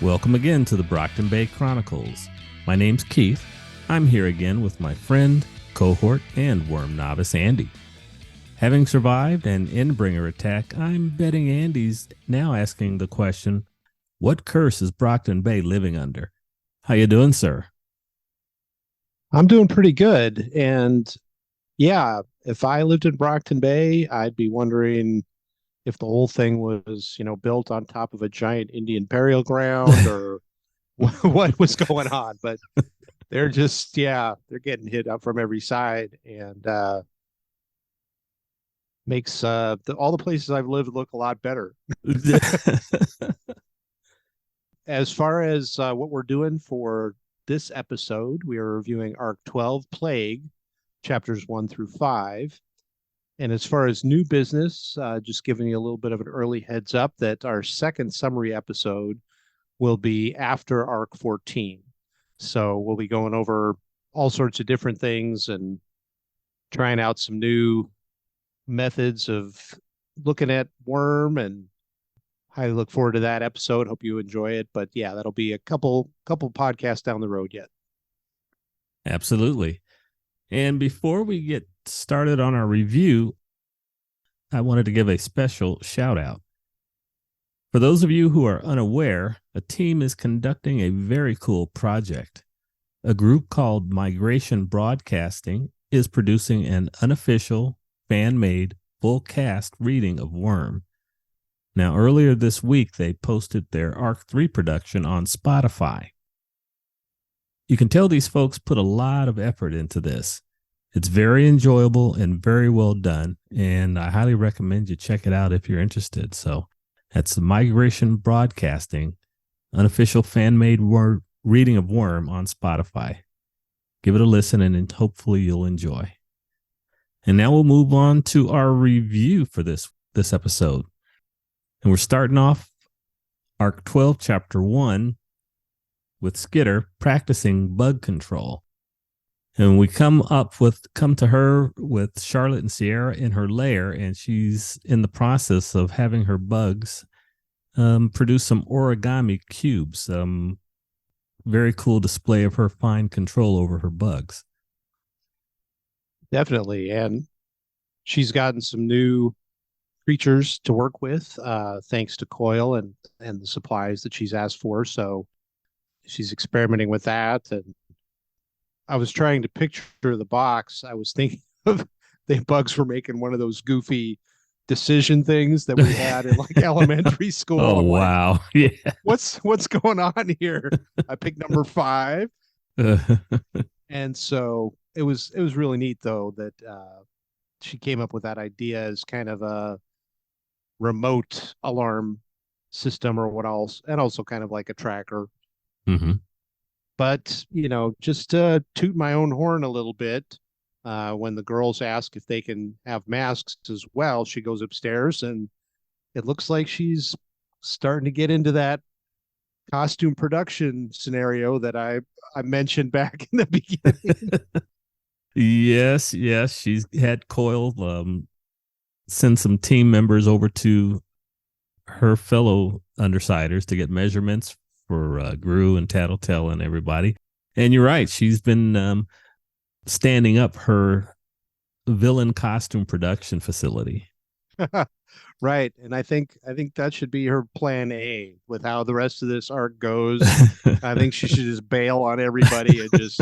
Welcome again to the Brockton Bay Chronicles. My name's Keith. I'm here again with my friend, cohort, and worm novice Andy. Having survived an Endbringer attack, I'm betting Andy's now asking the question, what curse is Brockton Bay living under? How you doing, sir? I'm doing pretty good. And yeah, if I lived in Brockton Bay, I'd be wondering if the whole thing was, built on top of a giant Indian burial ground or what was going on. But they're getting hit up from every side and makes all the places I've lived look a lot better. As far as what we're doing for this episode, we are reviewing Arc 12 Plague, chapters 1 through 5. And as far as new business, just giving you a little bit of an early heads up that our second summary episode will be after Arc 14. So we'll be going over all sorts of different things and trying out some new methods of looking at worm, and I look forward to that episode. Hope you enjoy it. But yeah, that'll be a couple podcasts down the road yet. Absolutely. And before we get started on our review, I wanted to give a special shout out. For those of you who are unaware, a team is conducting a very cool project. A group called Migration Broadcasting is producing an unofficial, fan-made, full cast reading of Worm. Now, earlier this week, they posted their Arc 3 production on Spotify. You can tell these folks put a lot of effort into this. It's very enjoyable and very well done, and I highly recommend you check it out if you're interested. So that's the Migration Broadcasting, unofficial fan-made reading of Worm on Spotify. Give it a listen, and hopefully you'll enjoy. And now we'll move on to our review for this episode. And we're starting off Arc 12, Chapter 1, with Skitter practicing bug control. And we come to her with Charlotte and Sierra in her lair, and she's in the process of having her bugs produce some origami cubes. Very cool display of her fine control over her bugs. Definitely. And she's gotten some new creatures to work with, thanks to Coil and the supplies that she's asked for. So she's experimenting with that. And I was trying to picture the box. I was thinking of the bugs were making one of those goofy decision things that we had in like elementary school. Oh, wow. Yeah. What's going on here? I picked number 5. And so it was really neat though that she came up with that idea as kind of a remote alarm system or what else, and also kind of like a tracker. Mm-hmm. But, just to toot my own horn a little bit, when the girls ask if they can have masks as well, she goes upstairs and it looks like she's starting to get into that costume production scenario that I mentioned back in the beginning. Yes. She's had Coil send some team members over to her fellow Undersiders to get measurements for Gru and Tattletale and everybody. And you're right. She's been standing up her villain costume production facility. Right. And I think that should be her plan A with how the rest of this arc goes. I think she should just bail on everybody and just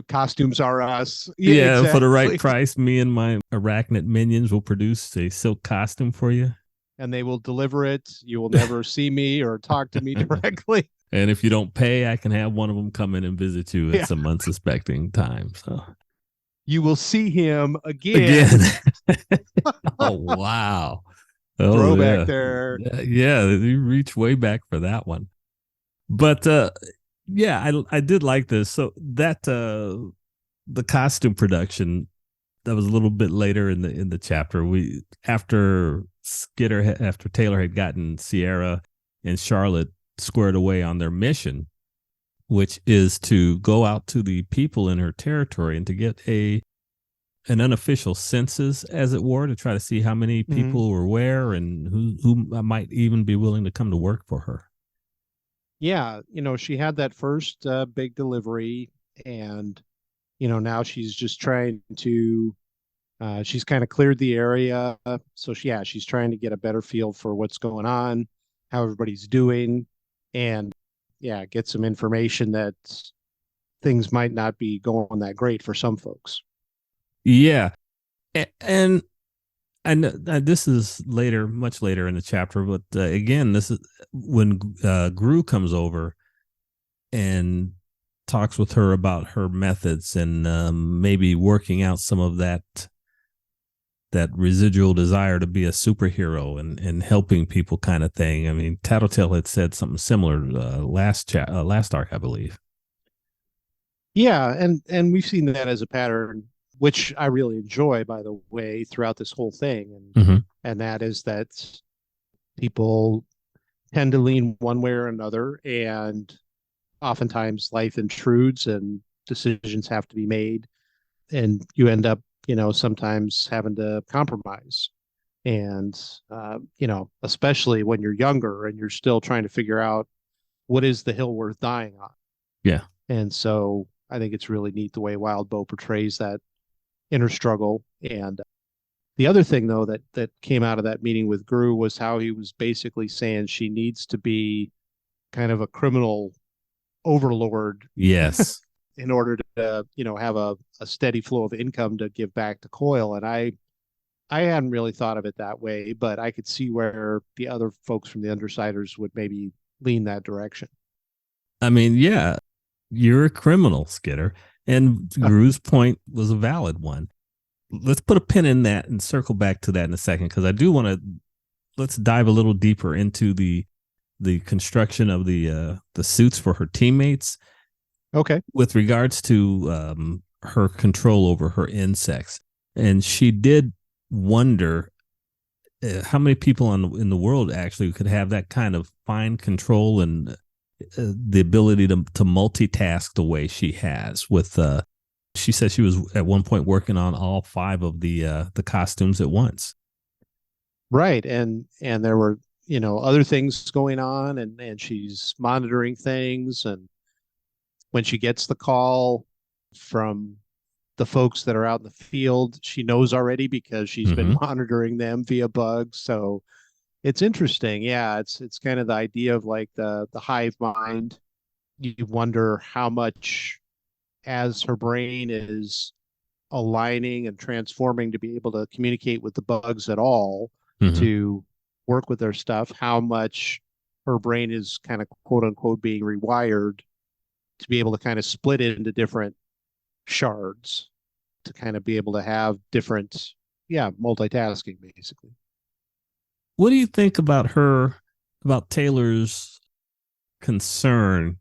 costumes are us. Yeah, exactly. For the right price, me and my arachnid minions will produce a silk costume for you. And they will deliver it. You will never see me or talk to me directly. And if you don't pay, I can have one of them come in and visit you at some unsuspecting time. So you will see him again. Oh, wow. Throwback there. Yeah, you reach way back for that one. But I did like this. So that the costume production, that was a little bit later in the chapter. After Taylor had gotten Sierra and Charlotte squared away on their mission, which is to go out to the people in her territory and to get an unofficial census, as it were, to try to see how many people were where and who might even be willing to come to work for her. Yeah, she had that first big delivery, and now she's just trying to she's kind of cleared the area. So she's trying to get a better feel for what's going on, how everybody's doing, and get some information that things might not be going that great for some folks. Yeah. And I know this is later, much later in the chapter, but again, this is when Gru comes over and talks with her about her methods and maybe working out some of that residual desire to be a superhero and helping people kind of thing. I mean, Tattletale had said something similar last arc, I believe. Yeah, and we've seen that as a pattern, which I really enjoy, by the way, throughout this whole thing, Mm-hmm. and that is that people tend to lean one way or another, and oftentimes life intrudes and decisions have to be made, and you end up, sometimes having to compromise. And especially when you're younger and you're still trying to figure out what is the hill worth dying on. Yeah. And so I think it's really neat the way Wildbow portrays that inner struggle. And the other thing, though, that came out of that meeting with Gru was how he was basically saying she needs to be kind of a criminal overlord Yes. in order to, have a steady flow of income to give back to Coil. And I hadn't really thought of it that way, but I could see where the other folks from the Undersiders would maybe lean that direction. I mean, yeah, you're a criminal, Skitter. And Gru's point was a valid one. Let's put a pin in that and circle back to that in a second, because I do want to, let's dive a little deeper into the construction of the suits for her teammates. Okay. With regards to her control over her insects. And she did wonder how many people in the world actually could have that kind of fine control and the ability to multitask the way she has with she said she was at one point working on all 5 of the costumes at once. Right. And there were, other things going on, and she's monitoring things, and when she gets the call from the folks that are out in the field, she knows already because she's been Mm-hmm. monitoring them via bugs. So it's interesting. Yeah, it's kind of the idea of like the hive mind. You wonder how much, as her brain is aligning and transforming to be able to communicate with the bugs at all, Mm-hmm. to work with their stuff, how much her brain is kind of quote unquote being rewired to be able to kind of split it into different shards to kind of be able to have different, multitasking basically. What do you think about Taylor's concern,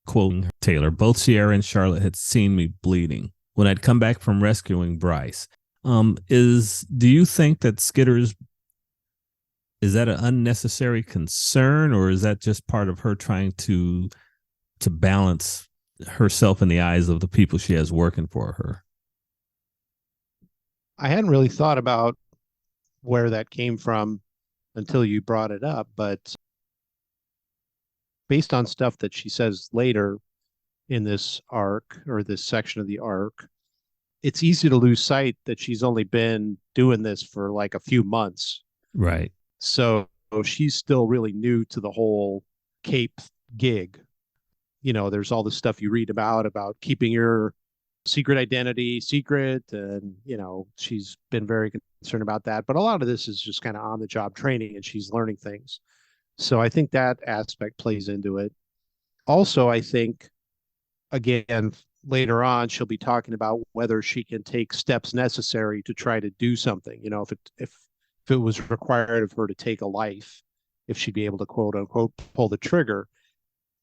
quoting Taylor? Both Sierra and Charlotte had seen me bleeding when I'd come back from rescuing Bryce. Do you think that is that an unnecessary concern, or is that just part of her trying to balance herself in the eyes of the people she has working for her? I hadn't really thought about where that came from until you brought it up, but based on stuff that she says later in this arc, or this section of the arc, it's easy to lose sight that she's only been doing this for like a few months. Right. So she's still really new to the whole Cape gig. There's all the stuff you read about keeping your secret identity secret. And, she's been very concerned about that. But a lot of this is just kind of on the job training, and she's learning things. So I think that aspect plays into it. Also, I think, again, later on, she'll be talking about whether she can take steps necessary to try to do something. If it was required of her to take a life, if she'd be able to quote unquote pull the trigger.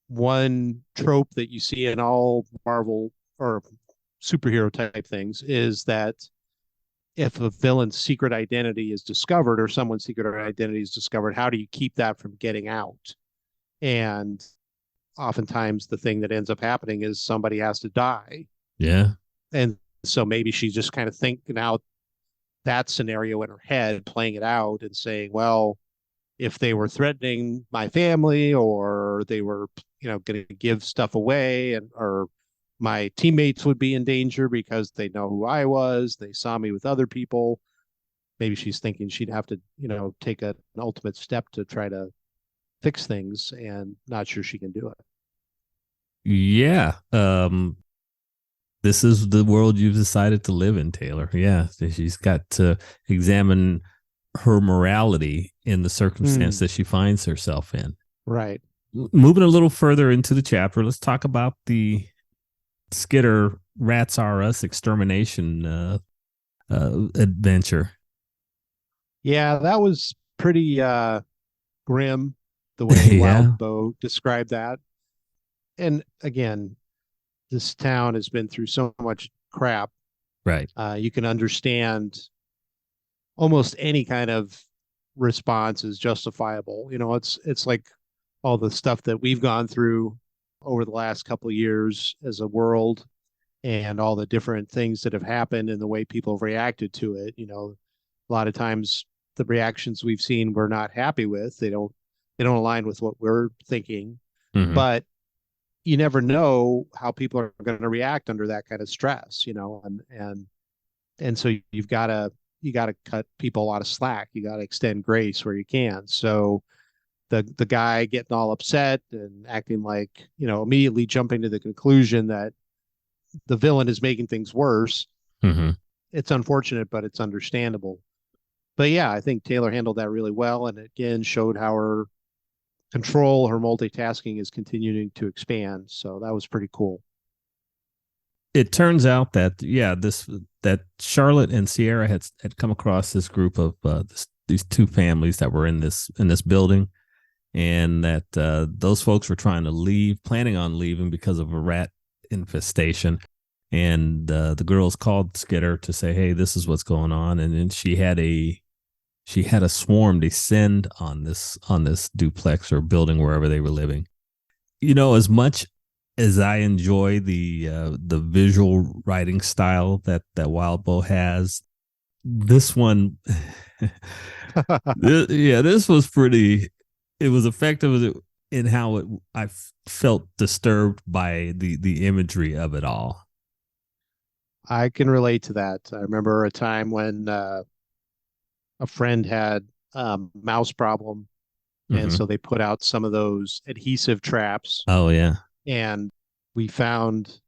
One trope that you see in all Marvel or superhero type things is that if a villain's secret identity is discovered, or someone's secret identity is discovered, how do you keep that from getting out? And oftentimes the thing that ends up happening is somebody has to die. Yeah. And so maybe she's just kind of thinking out that scenario in her head, playing it out and saying, well, if they were threatening my family or they were, going to give stuff away, and or my teammates would be in danger because they know who I was. They saw me with other people. Maybe she's thinking she'd have to, take an ultimate step to try to fix things, and not sure she can do it. Yeah. This is the world you've decided to live in, Taylor. Yeah. She's got to examine her morality in the circumstance that she finds herself in. Right. Moving a little further into the chapter, let's talk about the Skitter Rats R Us extermination adventure. Yeah, that was pretty grim the way Yeah. Wildbow described that. And again, this town has been through so much crap. Right. You can understand almost any kind of response is justifiable. It's like all the stuff that we've gone through over the last couple of years as a world, and all the different things that have happened and the way people have reacted to it. A lot of times the reactions we've seen we're not happy with. They don't align with what we're thinking. Mm-hmm. But you never know how people are going to react under that kind of stress, and so you got to cut people a lot of slack. You got to extend grace where you can. So the guy getting all upset and acting like, immediately jumping to the conclusion that the villain is making things worse. Mm-hmm. It's unfortunate, but it's understandable. But yeah, I think Taylor handled that really well, and again showed how her control, her multitasking is continuing to expand. So that was pretty cool. It turns out that that Charlotte and Sierra had come across this group of these two families that were in this building, and that those folks were trying to leave, planning on leaving because of a rat infestation. And the girls called Skitter to say, "Hey, this is what's going on." And then she had a swarm descend on this duplex or building wherever they were living. As much as I enjoy the visual writing style that Wildbow has, this one, this was pretty. It was effective in how I felt disturbed by the imagery of it all. I can relate to that. I remember a time when a friend had mouse problem, and Mm-hmm. so they put out some of those adhesive traps, Oh yeah. and we found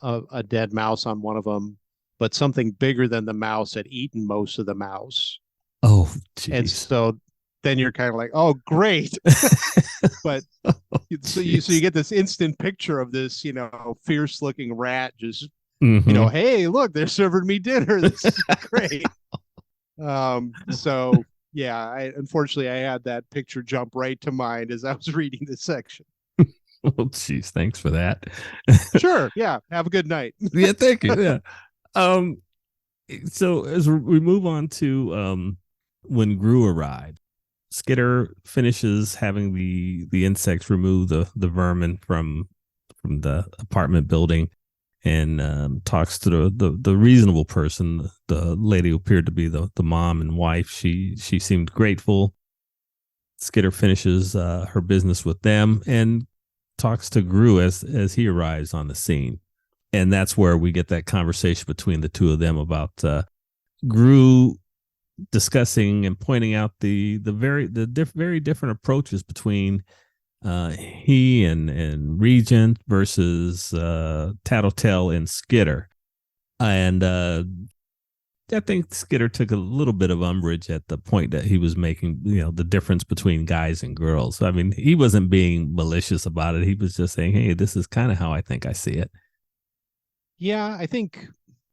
a dead mouse on one of them, but something bigger than the mouse had eaten most of the mouse. Oh And jeez. so then you're kind of like, oh great. But Oh so you jeez. get this instant picture of this, fierce looking rat just, Mm-hmm. hey, look, they're serving me dinner. This is great. So yeah, unfortunately I had that picture jump right to mind as I was reading this section. Oh jeez. Thanks for that. Sure, yeah. Have a good night. Yeah. Thank you. Yeah. Um. So as we move on to when Gru arrived, Skitter finishes having the insects remove the vermin from the apartment building, and talks to the reasonable person, the lady who appeared to be the mom and wife. She seemed grateful. Skitter finishes her business with them and talks to Gru as he arrives on the scene, and that's where we get that conversation between the two of them about Gru discussing and pointing out very different approaches between he and Regent versus Tattletale and Skitter. And I think Skitter took a little bit of umbrage at the point that he was making, the difference between guys and girls. I mean, he wasn't being malicious about it. He was just saying, hey, this is kind of how I think I see it. Yeah, I think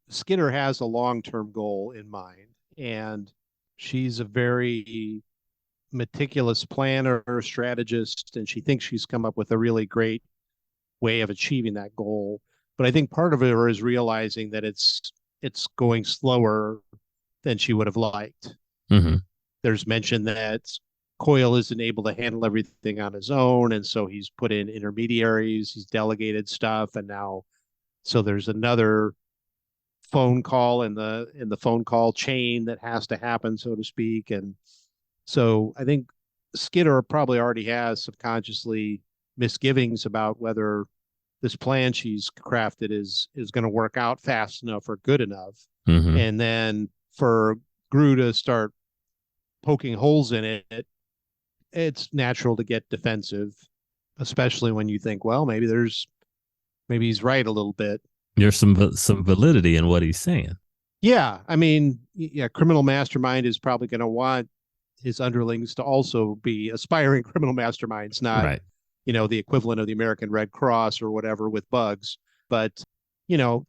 Skitter has a long-term goal in mind, and she's a very meticulous planner, strategist, and she thinks she's come up with a really great way of achieving that goal. But I think part of her is realizing that it's going slower than she would have liked. Mm-hmm. There's mention that Coyle isn't able to handle everything on his own, and so he's put in intermediaries, he's delegated stuff, and now so there's another phone call in the phone call chain that has to happen, so to speak. And so I think Skitter probably already has subconsciously misgivings about whether this plan she's crafted is going to work out fast enough or good enough. Mm-hmm. And then for Gru to start poking holes in it, it's natural to get defensive, especially when you think, well, maybe he's right a little bit. There's some validity in what he's saying. Yeah, I mean, yeah, criminal mastermind is probably going to want his underlings to also be aspiring criminal masterminds, not, Right. the equivalent of the American Red Cross or whatever with bugs. But,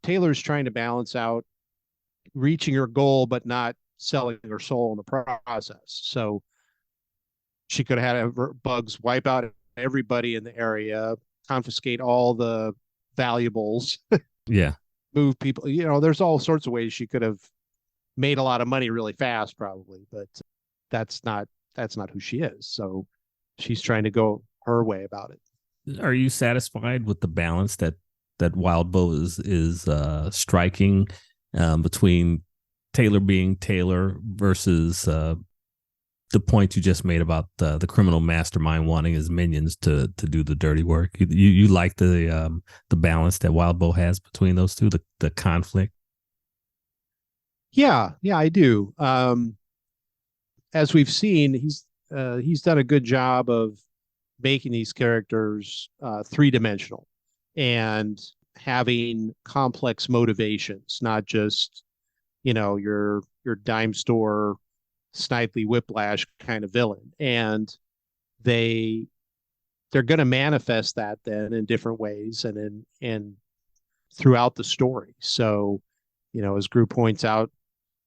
Taylor's trying to balance out reaching her goal, but not selling her soul in the process. So she could have had bugs wipe out everybody in the area, confiscate all the valuables, Yeah. move people. There's all sorts of ways she could have made a lot of money really fast, probably, but that's not who she is. So she's trying to go her way about it. Are you satisfied with the balance that Wildbow is striking between Taylor being Taylor versus the point you just made about the criminal mastermind wanting his minions to do the dirty work? You like the balance that Wildbow has between those two, the conflict? Yeah, I do. As we've seen, he's done a good job of making these characters three-dimensional and having complex motivations, not just your dime store Snidely Whiplash kind of villain. And they're going to manifest that then in different ways and throughout the story. So, as Gru points out,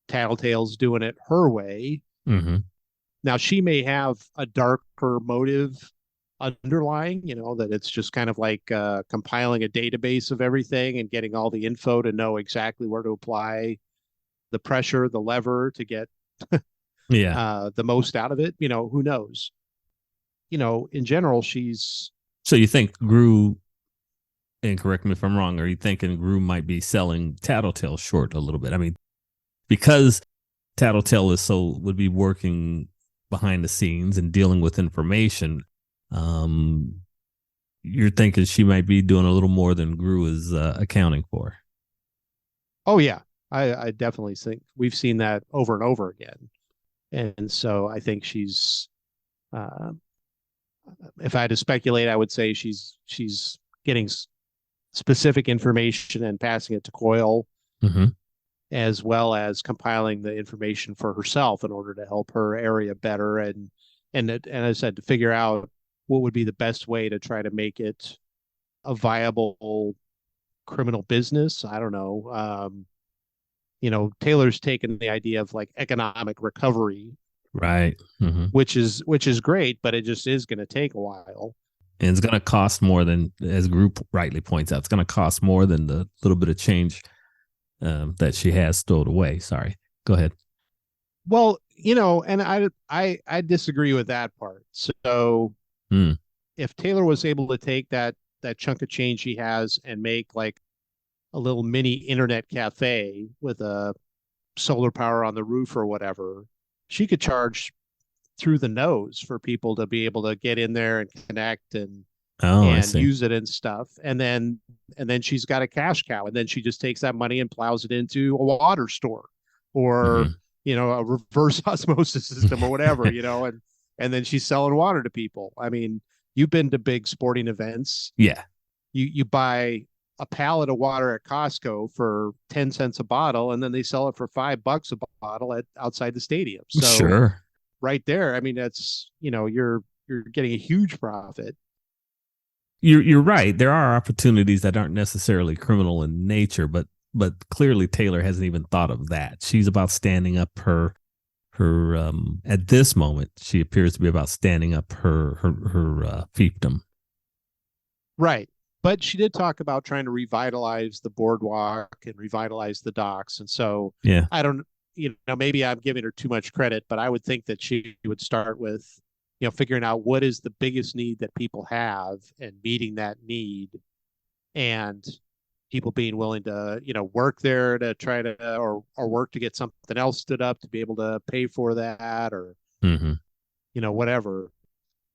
Tattletale's doing it her way. Mm-hmm. Now she may have a darker motive underlying, that it's just kind of like compiling a database of everything and getting all the info to know exactly where to apply the pressure, the lever to get Yeah. the most out of it. Who knows? In general, she's. So you think Gru, and correct me if I'm wrong, are you thinking Gru might be selling Tattletale short a little bit? I mean, because Tattletale would be working behind the scenes and dealing with information. You're thinking she might be doing a little more than Gru is accounting for. Oh yeah, I definitely think we've seen that over and over again, and so I think she's. If I had to speculate, I would say she's getting specific information and passing it to Coyle, Mm-hmm. as well as compiling the information for herself in order to help her area better and as I said, to figure out what would be the best way to try to make it a viable criminal business. I don't know. Taylor's taken the idea of like economic recovery, Right. Mm-hmm. which is great, but it just is going to take a while. And it's going to cost more than, as Gru rightly points out, it's going to cost more than the little bit of change that she has stowed away. Sorry. Go ahead. Well, and I disagree with that part. So if Taylor was able to take that chunk of change he has and make like a little mini internet cafe with a solar power on the roof or whatever, she could charge through the nose for people to be able to get in there and connect and I see. use it and stuff. And then she's got a cash cow, and then she just takes that money and plows it into a water store or a reverse osmosis system or whatever, and then she's selling water to people. I mean, you've been to big sporting events. Yeah. You buy a pallet of water at Costco for 10 cents a bottle, and then they sell it for $5 a bottle outside the stadium. So Sure. right there, I mean, that's, you're getting a huge profit. You're right. There are opportunities that aren't necessarily criminal in nature, but clearly Taylor hasn't even thought of that. She's about standing up her at this moment, she appears to be about standing up her fiefdom. Right. But she did talk about trying to revitalize the boardwalk and revitalize the docks. And so Yeah. I don't, maybe I'm giving her too much credit, but I would think that she would start with, figuring out what is the biggest need that people have and meeting that need, and people being willing to, work there to try to, or work to get something else stood up to be able to pay for that, or, whatever.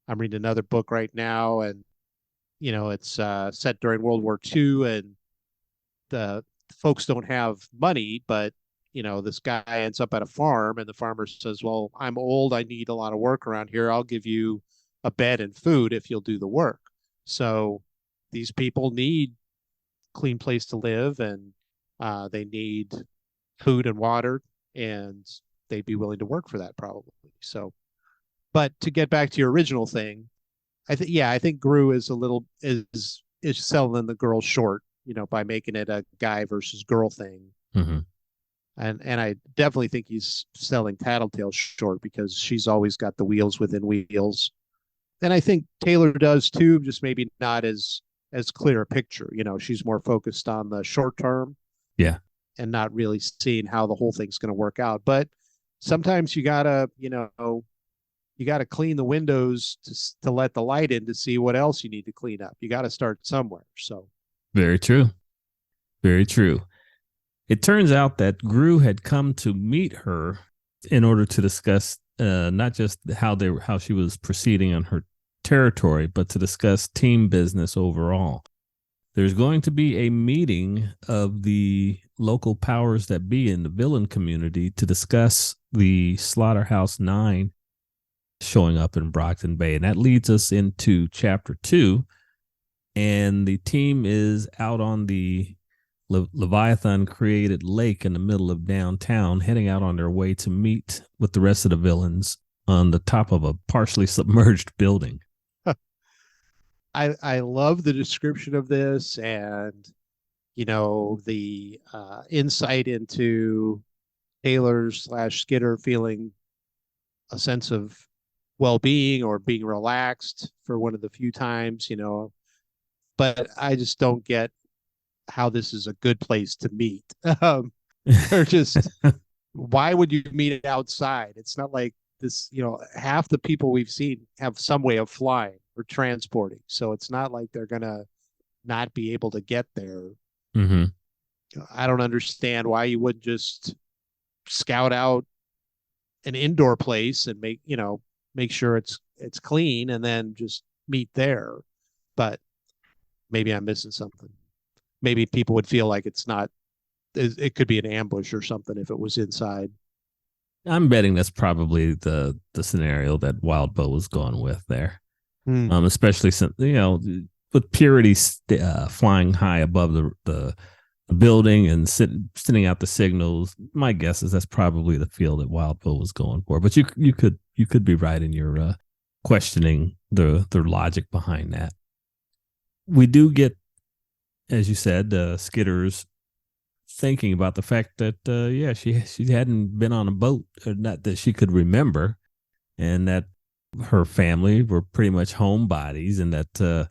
I'm reading another book right now, and it's set during World War II, and the folks don't have money, but this guy ends up at a farm, and the farmer says, "Well, I'm old. I need a lot of work around here. I'll give you a bed and food if you'll do the work." So these people need clean place to live, and they need food and water, and they'd be willing to work for that probably. So, but to get back to your original thing, I think Gru is a little is selling the girl short, by making it a guy versus girl thing. Mm-hmm. And I definitely think he's selling Tattletale short because she's always got the wheels within wheels. And I think Taylor does too, just maybe not as clear a picture. She's more focused on the short term Yeah. and not really seeing how the whole thing's going to work out. But sometimes you got to clean the windows to let the light in to see what else you need to clean up. You got to start somewhere. So Very true. Very true. It turns out that Gru had come to meet her in order to discuss not just how she was proceeding on her territory, but to discuss team business overall. There's going to be a meeting of the local powers that be in the villain community to discuss the Slaughterhouse 9 showing up in Brockton Bay. And that leads us into chapter 2. And the team is out on the Leviathan created lake in the middle of downtown, heading out on their way to meet with the rest of the villains on the top of a partially submerged building. I love the description of this, and the insight into Taylor/Skitter feeling a sense of well-being or being relaxed for one of the few times, but I just don't get how this is a good place to meet. They're just, why would you meet outside? It's not like this, half the people we've seen have some way of flying or transporting. So it's not like they're going to not be able to get there. Mm-hmm. I don't understand why you wouldn't just scout out an indoor place and make sure it's clean and then just meet there. But maybe I'm missing something. Maybe people would feel like it could be an ambush or something if it was inside. I'm betting that's probably the scenario that Wildbow was going with there. Hmm. Especially since with Purity flying high above the building and sending out the signals. My guess is that's probably the feel that Wildbow was going for. But you could be right in your questioning the logic behind that. We do get, as you said, Skitter's thinking about the fact that she hadn't been on a boat, or not that she could remember, and that her family were pretty much homebodies, and that a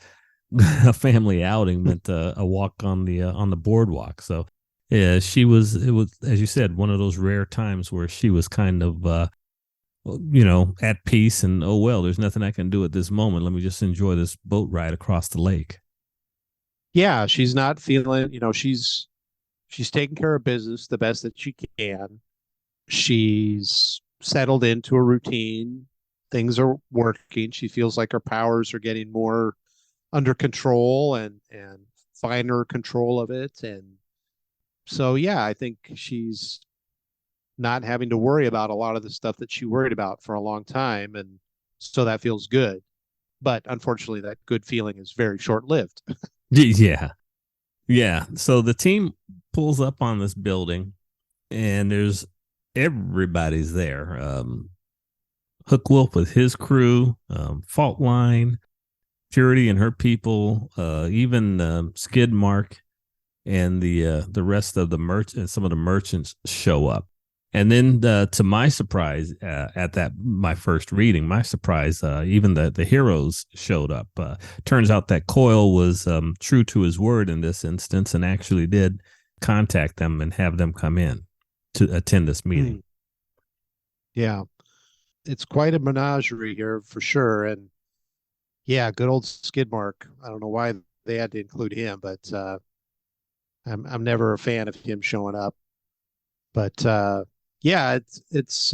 family outing meant a walk on the boardwalk. So yeah, it was, as you said, one of those rare times where she was kind of at peace, and oh well, there's nothing I can do at this moment. Let me just enjoy this boat ride across the lake. Yeah, she's not feeling, she's taking care of business the best that she can. She's settled into a routine. Things are working. She feels like her powers are getting more under control and finer control of it. And so, yeah, I think she's not having to worry about a lot of the stuff that she worried about for a long time. And so that feels good. But unfortunately, that good feeling is very short lived. Yeah. Yeah. So the team pulls up on this building, and there's everybody's there. Hook Wolf with his crew, Fault Line, Purity and her people, even Skidmark and the rest of the merchant, some of the merchants show up. And then, to my surprise, at that my first reading, my surprise, even the heroes showed up. Turns out that Coyle was true to his word in this instance, and actually did contact them and have them come in to attend this meeting. Yeah, it's quite a menagerie here for sure. And yeah, good old Skidmark. I don't know why they had to include him, but I'm never a fan of him showing up. But yeah, it's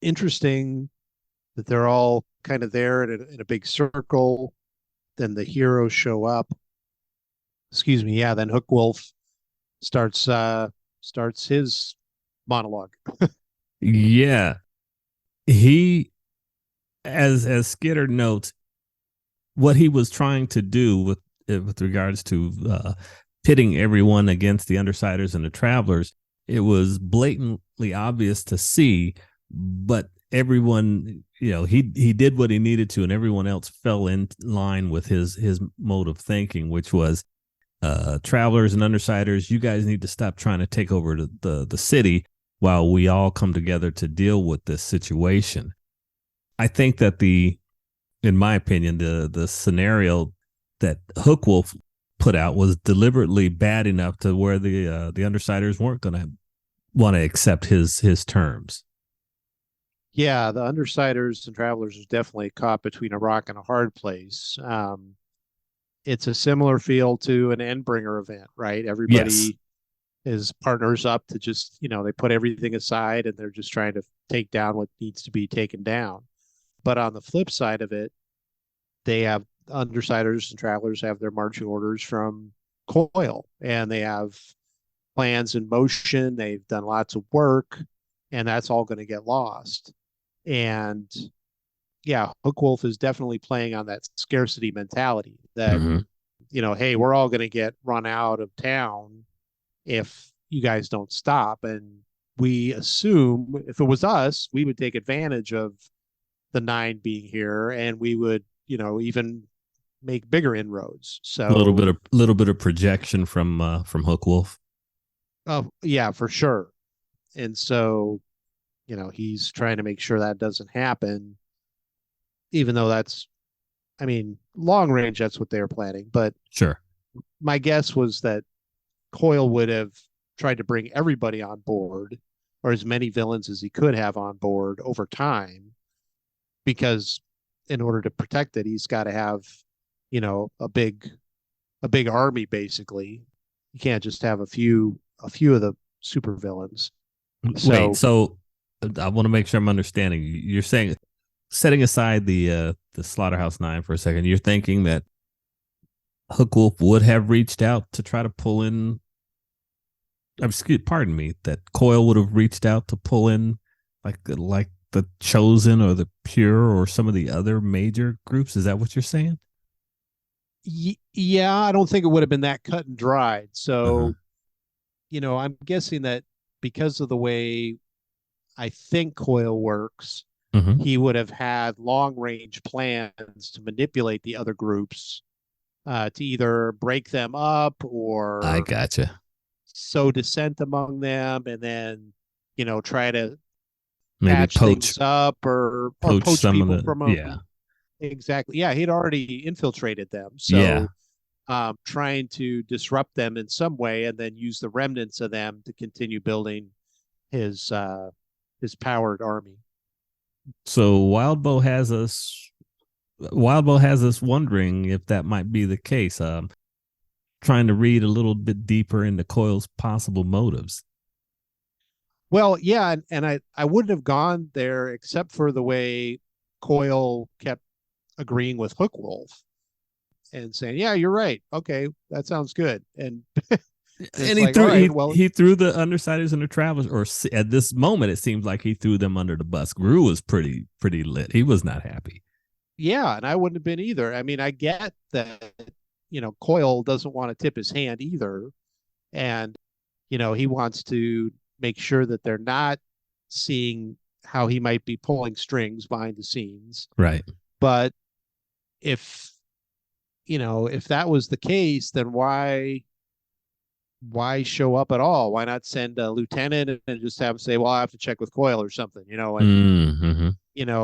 interesting that they're all kind of there in a big circle. Then the heroes show up. Excuse me. Yeah. Then Hook Wolf starts his monologue. Yeah. He, as Skitter notes, what he was trying to do with regards to pitting everyone against the undersiders and the travelers, it was blatantly obvious to see, but everyone, he did what he needed to, and everyone else fell in line with his mode of thinking, which was travelers and undersiders, you guys need to stop trying to take over the city while we all come together to deal with this situation. I think that in my opinion, the scenario that Hook Wolf put out was deliberately bad enough to where the undersiders weren't going to want to accept his terms. Yeah, the undersiders and travelers is definitely caught between a rock and a hard place. It's a similar feel to an Endbringer event, right? Yes. Everybody is partners up to just, they put everything aside and they're just trying to take down what needs to be taken down. But on the flip side of it, they have undersiders and travelers have their marching orders from Coil, and they have plans in motion. They've done lots of work, and that's all going to get lost. And yeah, Hook Wolf is definitely playing on that scarcity mentality that, Mm-hmm. Hey, we're all going to get run out of town if you guys don't stop. And we assume if it was us, we would take advantage of the 9 being here, and we would, even make bigger inroads. A So, little bit of projection from Hook Wolf. oh yeah, for sure. And so, he's trying to make sure that doesn't happen, even though long range, that's what they're planning. But Sure. my guess was that Coil would have tried to bring everybody on board, or as many villains as he could have on board over time, because in order to protect it, he's got to have, a big army basically. You can't just have a few of the super villains. Wait, So so I want to make sure I'm understanding. You're saying, setting aside the Slaughterhouse 9 for a second, you're thinking that Hook Wolf would have reached out to try to pull in. Pardon me. That Coil would have reached out to pull in, like the Chosen or the Pure or some of the other major groups. Is that what you're saying? yeah, I don't think it would have been that cut and dried. Uh-huh. So, I'm guessing that because of the way I think Coil works, Mm-hmm. he would have had long range plans to manipulate the other groups, to either break them up I or gotcha. sow dissent among them, and then, try to Maybe patch things up or poach poach some of people the, from yeah. them. Exactly. Yeah, he'd already infiltrated them. Yeah. So, trying to disrupt them in some way and then use the remnants of them to continue building his powered army. So Wildbow has us wondering if that might be the case. Trying to read a little bit deeper into Coil's possible motives. Well, yeah, and I wouldn't have gone there except for the way Coil kept agreeing with Hook Wolf and saying, "Yeah, you're right. Okay, that sounds good." And And it's like, "All right, well, he threw the undersiders and the travelers, or at this moment it seems like he threw them under the bus. Gru was pretty lit. He was not happy. yeah," and I wouldn't have been either. I mean, I get that, Coil doesn't want to tip his hand either, and he wants to make sure that they're not seeing how he might be pulling strings behind the scenes. Right. But if if that was the case, then why show up at all? Why not send a lieutenant and just have him say, "Well, I have to check with Coil or something," and Mm-hmm.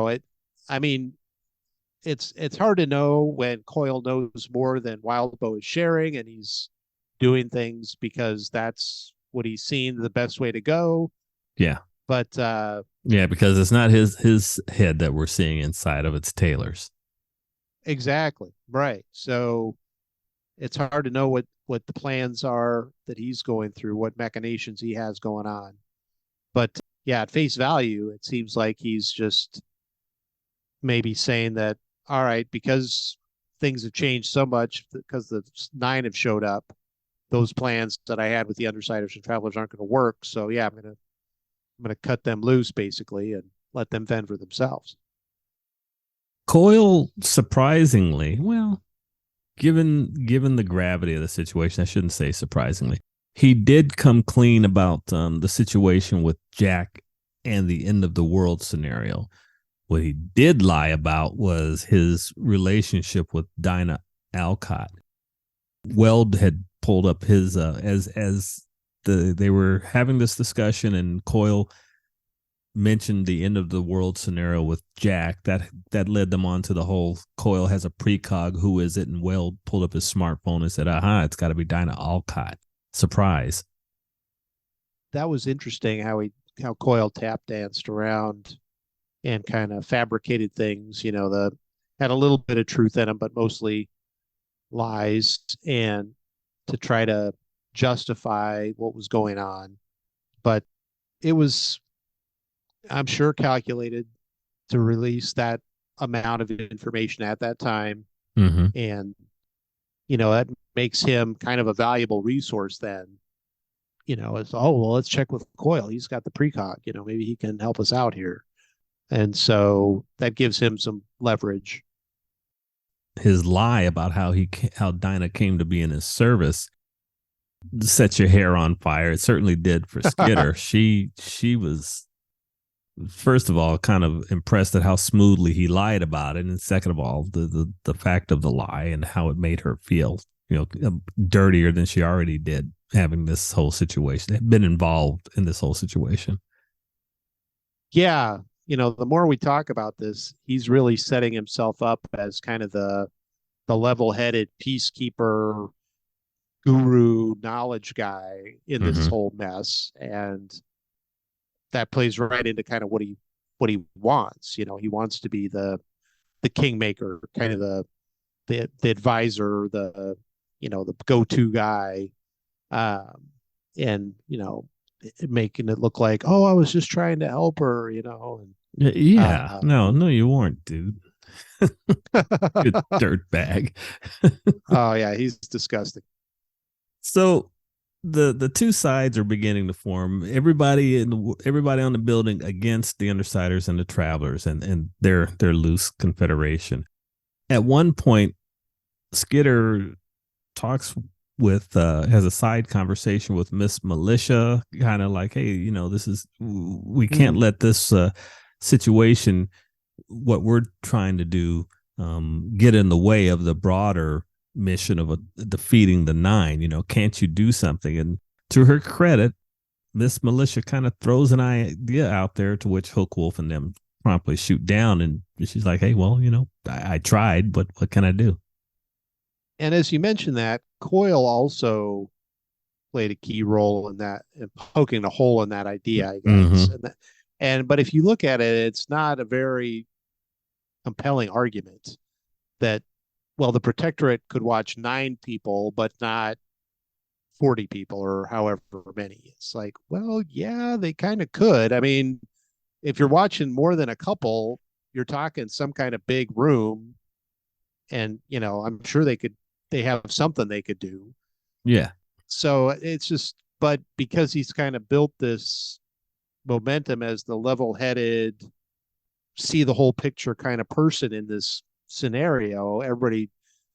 it. I mean, it's hard to know when Coil knows more than Wildbow is sharing, and he's doing things because that's what he's seen the best way to go. Yeah. But Yeah, because it's not his head that we're seeing inside of, it's Taylor's. exactly right. So it's hard to know what the plans are that he's going through, what machinations he has going on. But yeah, at face value, it seems like he's just maybe saying that, all right, because things have changed so much, because the nine have showed up, those plans that I had with the Undersiders and Travelers aren't going to work. So yeah, I'm gonna cut them loose basically and let them fend for themselves. Coyle, surprisingly, well, given the gravity of the situation, I shouldn't say surprisingly, he did come clean about the situation with Jack and the end of the world scenario. What he did lie about was his relationship with Dinah Alcott. Weld had pulled up his they were having this discussion, and Coyle mentioned the end of the world scenario with Jack. That led them on to the whole Coyle has a precog. Who is it? And Weld pulled up his smartphone and said, "Aha, it's got to be Dinah Alcott." Surprise. That was interesting how Coyle tap danced around and kind of fabricated things. The had a little bit of truth in them, but mostly lies, and to try to justify what was going on. But it was, I'm sure, calculated to release that amount of information at that time. Mm-hmm. And, that makes him kind of a valuable resource then. It's, oh, well, let's check with Coyle. He's got the precog, maybe he can help us out here. And so that gives him some leverage. His lie about how Dinah came to be in his service set your hair on fire. It certainly did for Skitter. She was, first of all, kind of impressed at how smoothly he lied about it, and second of all, the fact of the lie and how it made her feel, dirtier than she already did, having this whole situation, been involved in this whole situation. Yeah, the more we talk about this, he's really setting himself up as kind of the level-headed peacekeeper, guru, knowledge guy in this whole mess, and that plays right into kind of what he wants. He wants to be the kingmaker, kind of the advisor, the go-to guy, and making it look like, oh, I was just trying to help her, and yeah, no, you weren't, dude. Good dirt bag. Oh yeah, he's disgusting. So the two sides are beginning to form. Everybody on the building against the Undersiders and the Travelers and their loose confederation. At one point, Skitter talks with has a side conversation with Miss Militia, kind of like, hey, we can't let this situation, what we're trying to do, get in the way of the broader mission of defeating the nine. Can't you do something? And to her credit, Miss Militia kind of throws an idea out there, to which Hookwolf and them promptly shoot down. And she's like, hey, well, I tried, but what can I do? And as you mentioned, that Coyle also played a key role in that, in poking a hole in that idea, I guess. But if you look at it, it's not a very compelling argument that, well, the Protectorate could watch 9 people, but not 40 people or however many. It's like, well, yeah, they kind of could. I mean, if you're watching more than a couple, you're talking some kind of big room, and I'm sure they have something they could do. Yeah. So it's just, but because he's kind of built this momentum as the level-headed, see the whole picture kind of person in this scenario, everybody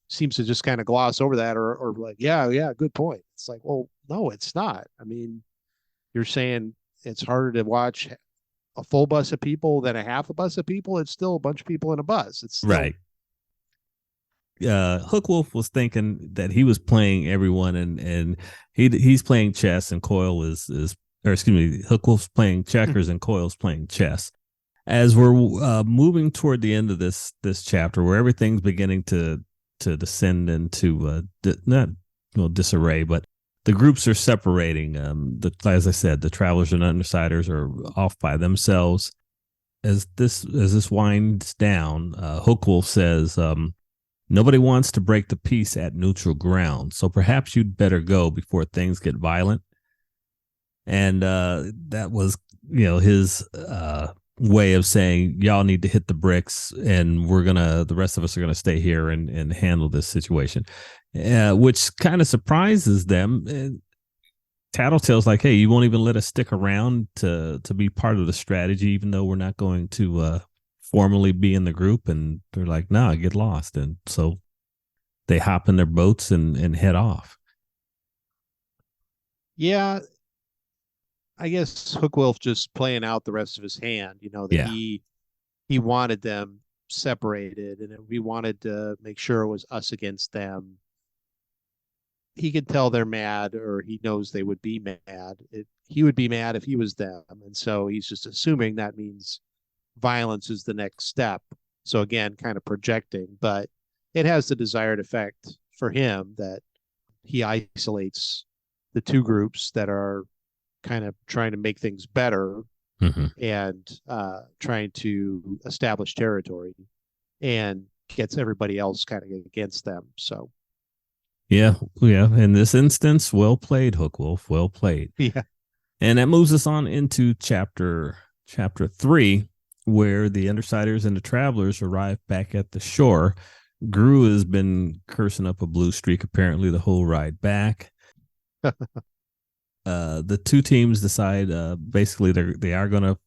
seems to just kind of gloss over that, or like, yeah, good point. It's like, well, no, it's not. I mean, you're saying it's harder to watch a full bus of people than a half a bus of people. It's still a bunch of people in a bus. It's still... right. Hookwolf was thinking that he was playing everyone, and he's playing chess, and Coyle is or excuse me, Hookwolf's playing checkers and Coyle's playing chess. As we're moving toward the end of this chapter, where everything's beginning to descend into not disarray, but the groups are separating. As I said, the Travelers and Undersiders are off by themselves. As this winds down, Hookwolf says, nobody wants to break the peace at neutral ground, so perhaps you'd better go before things get violent. And that was, his way of saying y'all need to hit the bricks, and the rest of us are gonna stay here and handle this situation, which kind of surprises them. Tattletale's like, hey, you won't even let us stick around to be part of the strategy, even though we're not going to formally be in the group. And they're like, nah, get lost. And so they hop in their boats and head off. Yeah, I guess Hookwolf just playing out the rest of his hand, that Yeah. he wanted them separated, and he wanted to make sure it was us against them. He could tell they're mad, or he knows they would be mad. He would be mad if he was them. And so he's just assuming that means violence is the next step. So again, kind of projecting, but it has the desired effect for him that he isolates the two groups that are kind of trying to make things better, and trying to establish territory, and gets everybody else kind of against them. So Yeah. In this instance, well played, Hookwolf. Well played. yeah. And that moves us on into chapter 3, where the Undersiders and the Travelers arrive back at the shore. Gru has been cursing up a blue streak apparently the whole ride back. The two teams decide basically they are going to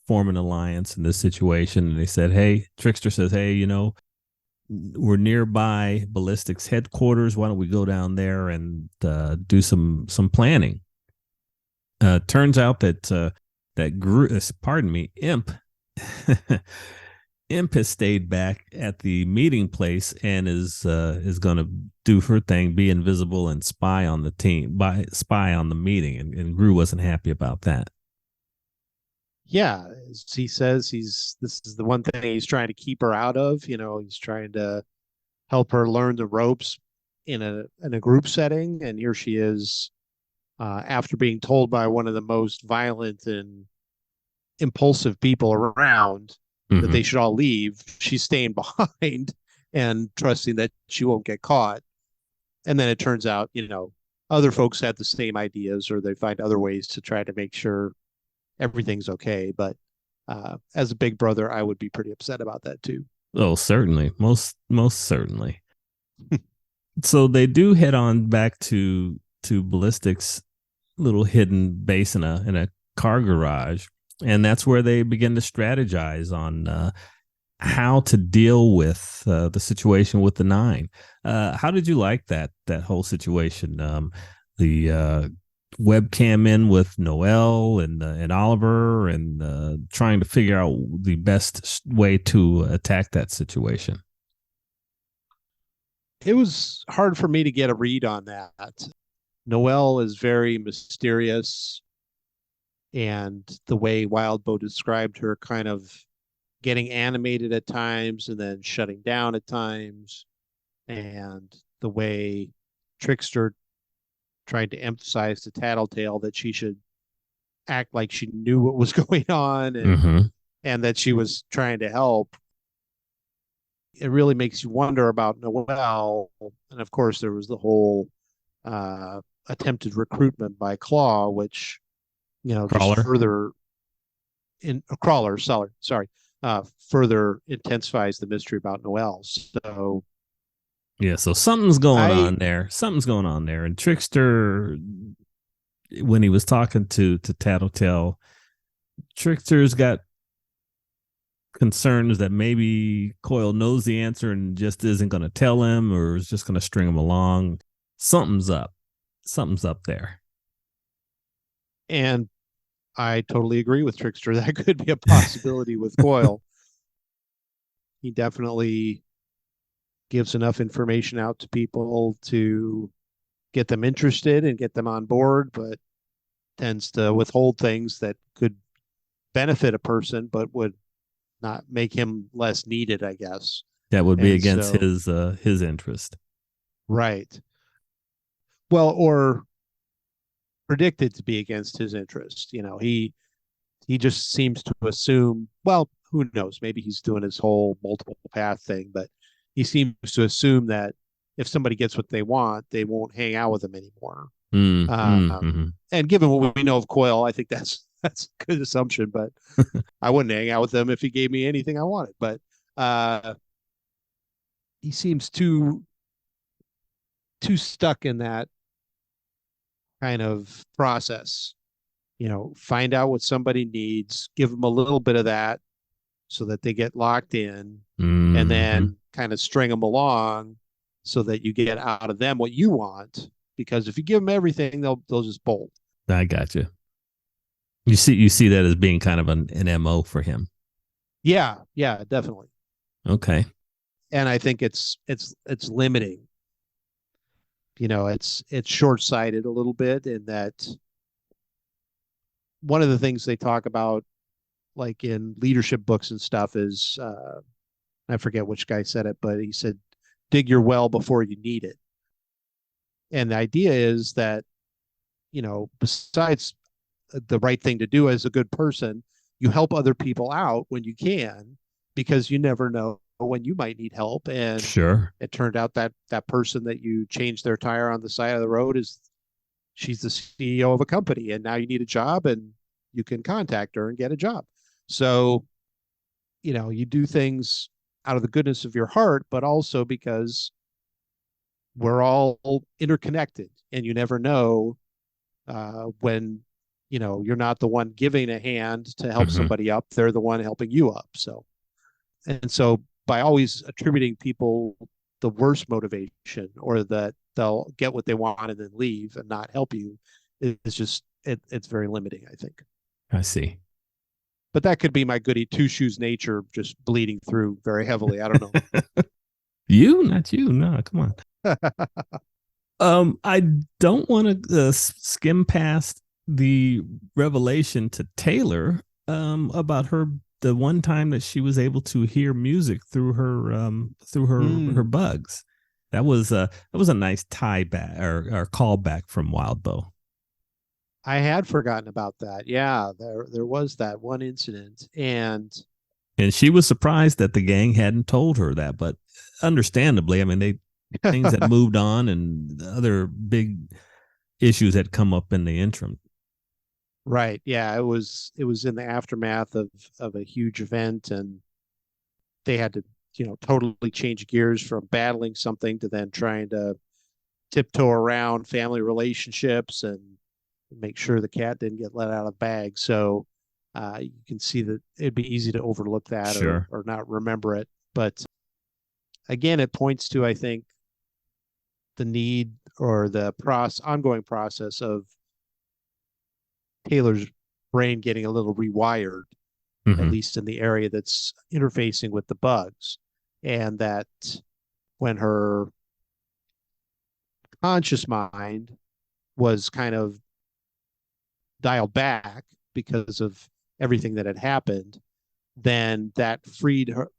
form an alliance in this situation. And they said, hey, Trickster says, hey, we're nearby Ballistics headquarters. Why don't we go down there and do some planning? Turns out that Imp Imp has stayed back at the meeting place and is going to do her thing, be invisible and spy on the meeting, and Gru wasn't happy about that. Yeah, he says this is the one thing he's trying to keep her out of. He's trying to help her learn the ropes in a group setting, and here she is, after being told by one of the most violent and impulsive people around that they should all leave. She's staying behind and trusting that she won't get caught. And then it turns out, other folks had the same ideas, or they find other ways to try to make sure everything's okay. But as a big brother, I would be pretty upset about that too. Oh, certainly. Most certainly. So they do head on back to Ballistics' little hidden base in a car garage. And that's where they begin to strategize on how to deal with the situation with the 9. How did you like that whole situation? The webcam in with Noelle and Oliver, and trying to figure out the best way to attack that situation. It was hard for me to get a read on that. Noelle is very mysterious, and the way Wildbow described her, kind of getting animated at times and then shutting down at times, and the way Trickster tried to emphasize to Tattletale that she should act like she knew what was going on, and that she was trying to help. It really makes you wonder about Noelle. And of course, there was the whole attempted recruitment by Claw, which Crawler. just further in a crawler, sorry, further intensifies the mystery about Noelle. So yeah, so something's going on there. And Trickster, when he was talking to Tattletale, Trickster's got concerns that maybe Coil knows the answer and just isn't going to tell him, or is just going to string him along. Something's up there. And I totally agree with Trickster. That could be a possibility with Coil. He definitely gives enough information out to people to get them interested and get them on board, but tends to withhold things that could benefit a person, but would not make him less needed, I guess. That would be against his interest. Right. Well, or predicted to be against his interest. He just seems to assume, well, who knows? Maybe he's doing his whole multiple path thing, but he seems to assume that if somebody gets what they want, they won't hang out with him anymore. And given what we know of Coil, I think that's That's a good assumption, but I wouldn't hang out with him if he gave me anything I wanted. But uh, he seems too stuck in that kind of process. Find out what somebody needs, give them a little bit of that so that they get locked in, and Hmm. then kind of string them along so that you get out of them what you want. Because if you give them everything, they'll just bolt. I got you. You see that as being kind of an MO for him. Yeah, yeah, definitely. Okay. And I think it's limiting. It's short sighted a little bit in that one of the things they talk about, like in leadership books and stuff, is I forget which guy said it, but he said, dig your well before you need it. And the idea is that, besides the right thing to do as a good person, you help other people out when you can, because you never know when you might need help. And Sure. it turned out that that person that you changed their tire on the side of the road she's the CEO of a company, and now you need a job, and you can contact her and get a job. So, you do things out of the goodness of your heart, but also because we're all interconnected, and you never know when you're not the one giving a hand to help Hmm. somebody up, they're the one helping you up. So by always attributing people the worst motivation, or that they'll get what they want and then leave and not help you, it's just it's very limiting, I think. I see. But that could be my goody two shoes nature just bleeding through very heavily. I don't know. You, not you. No, come on. I don't want to skim past the revelation to Taylor about the one time that she was able to hear music through her Mm. bugs. That was a nice tie back or call back from Wildbow. I had forgotten about that. Yeah, there was that one incident, and And she was surprised that the gang hadn't told her that, but understandably, I mean, things had moved on and other big issues had come up in the interim. right, yeah, it was in the aftermath of a huge event, and they had to totally change gears from battling something to then trying to tiptoe around family relationships and make sure the cat didn't get let out of the bag. So you can see that it'd be easy to overlook that, or Sure. not remember it. But again, it points to, I think, the need, or the ongoing process of Taylor's brain getting a little rewired, at Mm-hmm. least in the area that's interfacing with the bugs. And that when her conscious mind was kind of dialed back because of everything that had happened, then that freed her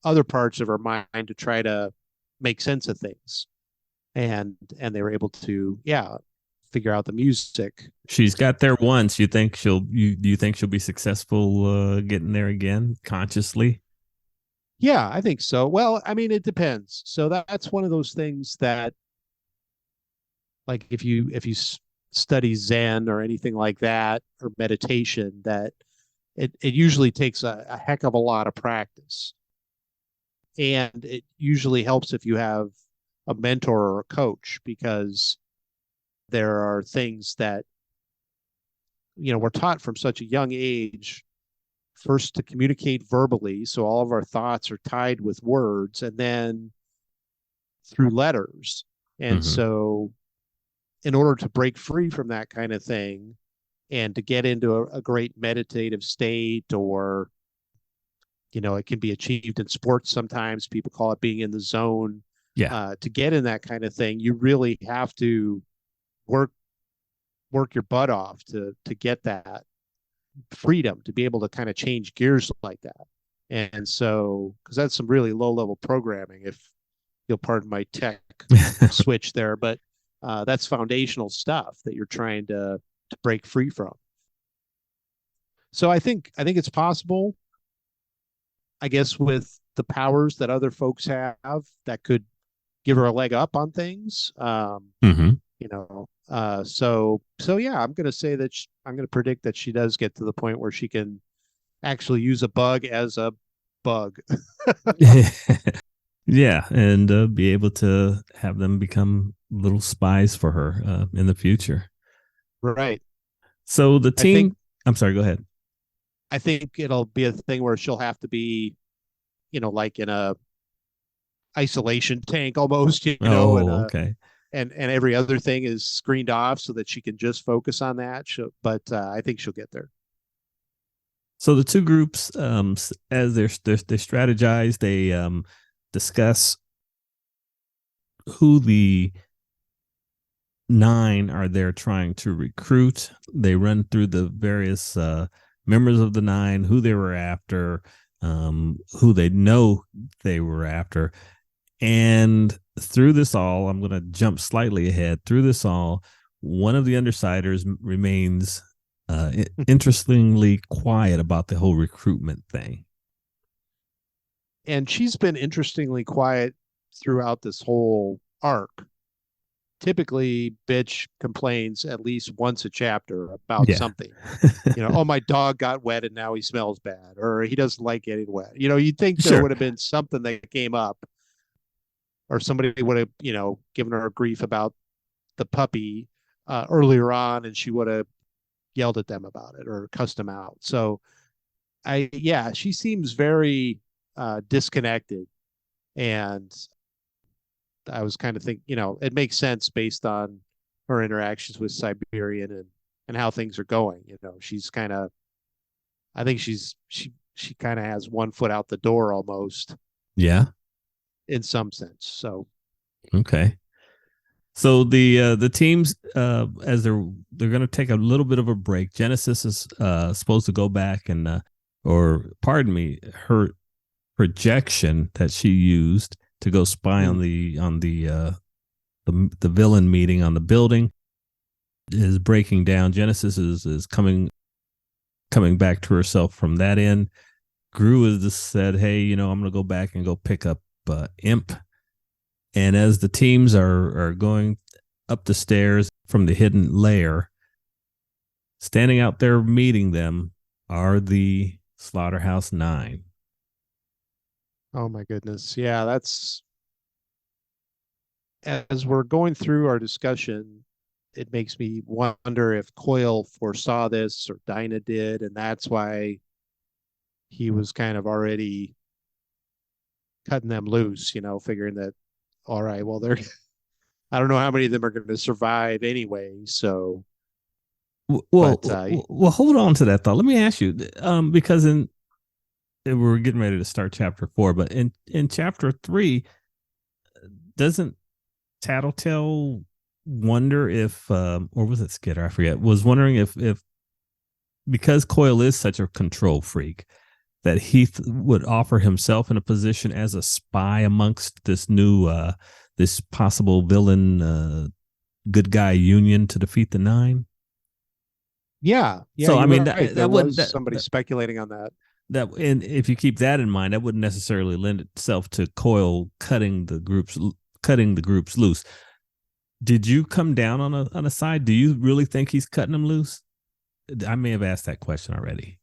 other parts of her mind to try to make sense of things. And they were able to, yeah, figure out the music. She's got there once. You think she'll be successful getting there again consciously? Yeah, I think so. Well, I mean, it depends. So that's one of those things that, like, if you study Zen or anything like that, or meditation, that it usually takes a heck of a lot of practice, and it usually helps if you have a mentor or a coach, because there are things that we're taught from such a young age, first to communicate verbally, so all of our thoughts are tied with words, and then through letters. And Mm-hmm. so in order to break free from that kind of thing, and to get into a great meditative state, or it can be achieved in sports, sometimes people call it being in the zone. Yeah. To get in that kind of thing, you really have to work work your butt off to get that freedom, to be able to kind of change gears like that. And so, because that's some really low level programming, if you'll pardon my tech switch there, but that's foundational stuff that you're trying to break free from. So I think it's possible, I guess, with the powers that other folks have, that could give her a leg up on things. Mm-hmm. You know, So yeah, I'm gonna say that I'm gonna predict that she does get to the point where she can actually use a bug as a bug. Yeah, and be able to have them become little spies for her in the future. Right. So the I think team, I'm sorry, go ahead. I think it'll be a thing where she'll have to be, like in a isolation tank almost, and Oh, okay. and every other thing is screened off so that she can just focus on that. But I think she'll get there. So the two groups, as they strategize, they discuss who the nine are there trying to recruit. They run through the various members of the nine, who they were after, who they know they were after. And through this all, I'm going to jump slightly ahead. Through this all, one of the undersiders remains interestingly quiet about the whole recruitment thing. And she's been interestingly quiet throughout this whole arc. Typically, bitch complains at least once a chapter about Yeah, something. Oh, my dog got wet and now he smells bad, or he doesn't like getting wet. You'd think there sure. would have been something that came up, or somebody would have, given her grief about the puppy earlier on, and she would have yelled at them about it or cussed them out. So yeah, she seems very disconnected, and I was kind of thinking, it makes sense based on her interactions with Siberian and how things are going. She's kind of, I think she kind of has one foot out the door almost Yeah. in some sense. So Okay. So the teams as they're going to take a little bit of a break. Genesis is supposed to go back and or pardon me, her projection that she used to go spy on the villain meeting on the building is breaking down. Genesis is coming back to herself from that end. Gru has just said, "Hey, I'm going to go back and go pick up Imp." And as the teams are going up the stairs from the hidden lair, standing out there meeting them are the Slaughterhouse Nine. oh my goodness, yeah, that's, as we're going through our discussion, it makes me wonder if Coyle foresaw this or Dinah did, and that's why he was kind of already cutting them loose, figuring that, all right, well, they're, I don't know how many of them are going to survive anyway. So, Well, but well, hold on to that thought. Let me ask you, because we're getting ready to start chapter 4, but in chapter 3, doesn't Tattletale wonder if, or was it Skitter? I forget. Was wondering if because Coyle is such a control freak, that he would offer himself in a position as a spy amongst this new, this possible villain, good guy union to defeat the Nine. yeah, So I you're mean right. There that wouldn't was somebody speculating on that. that and if you keep that in mind, that wouldn't necessarily lend itself to Coyle cutting the groups loose. Did you come down on a side? Do you really think he's cutting them loose? I may have asked that question already.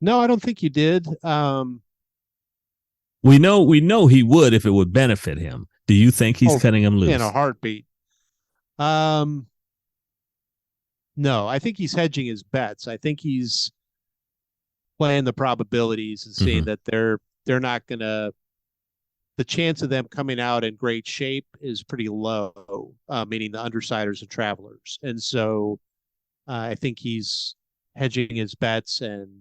No, I don't think you did. We know he would if it would benefit him. Do you think he's Oh, cutting him in a loose? heartbeat. Um, no, I think he's hedging his bets. I think he's playing the probabilities and saying Mm-hmm. that they're not gonna. The chance of them coming out in great shape is pretty low, meaning the undersiders and travelers. And so I think he's hedging his bets and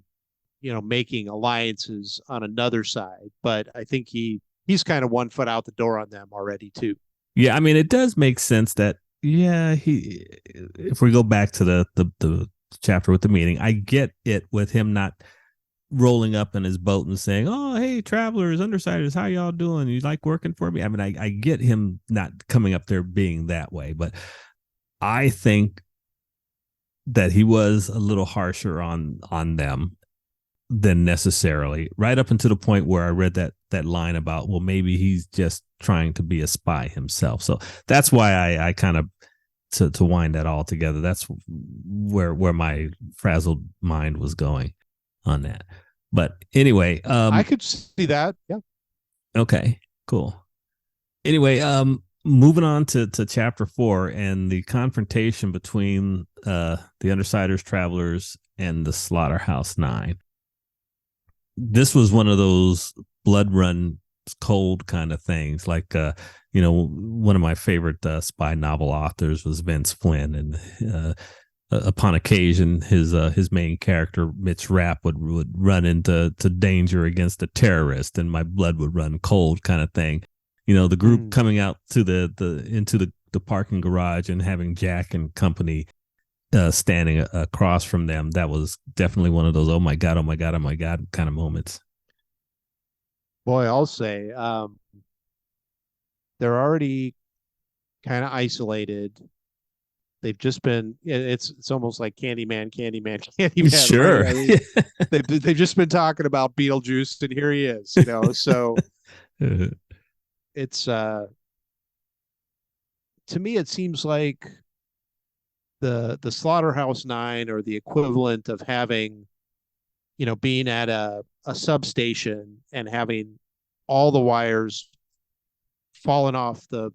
making alliances on another side. But I think he's kind of one foot out the door on them already too. Yeah, I mean, it does make sense that yeah, he. If we go back to the chapter with the meeting, I get it with him not rolling up in his boat and saying, "Oh, hey, travelers, undersiders, how y'all doing? You like working for me?" I mean, I get him not coming up there being that way, but I think that he was a little harsher on them than necessarily. Right up until the point where I read that line about, well, maybe he's just trying to be a spy himself. So that's why I kind of to wind that all together. That's where my frazzled mind was going on that. But anyway, I could see that. Yeah. okay, cool. Anyway, moving on to chapter 4 and the confrontation between the Undersiders, Travelers, and the Slaughterhouse Nine. This was one of those blood run cold kind of things. Like, one of my favorite spy novel authors was Vince Flynn, and upon occasion, his main character Mitch Rapp would run into danger against a terrorist, and my blood would run cold, kind of thing. The group coming out to into the parking garage and having Jack and company standing across from them. That was definitely one of those oh my god, oh my god, oh my god kind of moments. Boy, I'll say they're already kind of isolated. They've just been it's almost like Candyman, Sure. right? I mean, they've just been talking about Beetlejuice, and here he is, so it's to me it seems like the Slaughterhouse Nine, or the equivalent of having, being at a substation and having all the wires fallen off the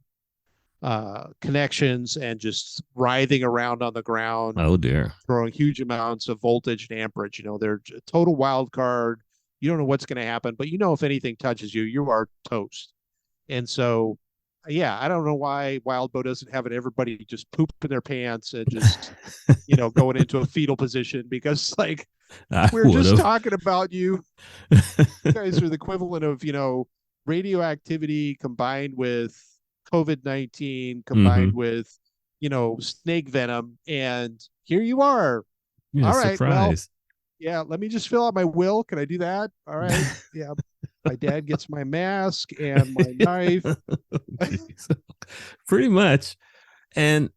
connections and just writhing around on the ground, Oh dear. throwing huge amounts of voltage and amperage. They're a total wild card. You don't know what's going to happen, but if anything touches you, you are toast. And so, yeah, I don't know why Wildbow doesn't have everybody just poop in their pants and just, going into a fetal position, because we're just talking about you. You guys are the equivalent of, radioactivity combined with COVID-19 combined with, snake venom. And here you are. Yeah, all right, surprise. well, yeah, let me just fill out my will. Can I do that? All right. Yeah. My dad gets my mask and my knife. Pretty much. And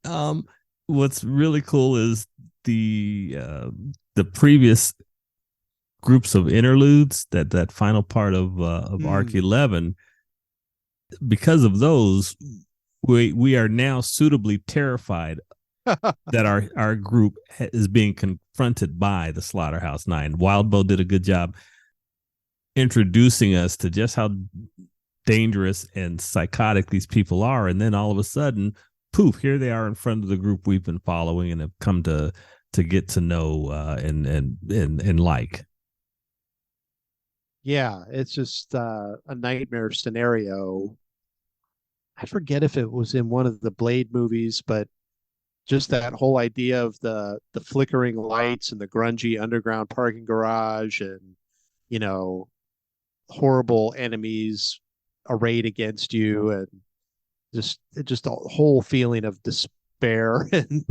what's really cool is the previous groups of interludes, that final part of arc 11. Because of those, we are now suitably terrified that our group is being confronted by the Slaughterhouse Nine. Wildbow did a good job introducing us to just how dangerous and psychotic these people are, and then all of a sudden, poof, here they are in front of the group we've been following and have come to get to know and like. Yeah, it's just a nightmare scenario. I forget if it was in one of the Blade movies, but just that whole idea of the flickering lights and the grungy underground parking garage, and horrible enemies arrayed against you, and just a whole feeling of despair. And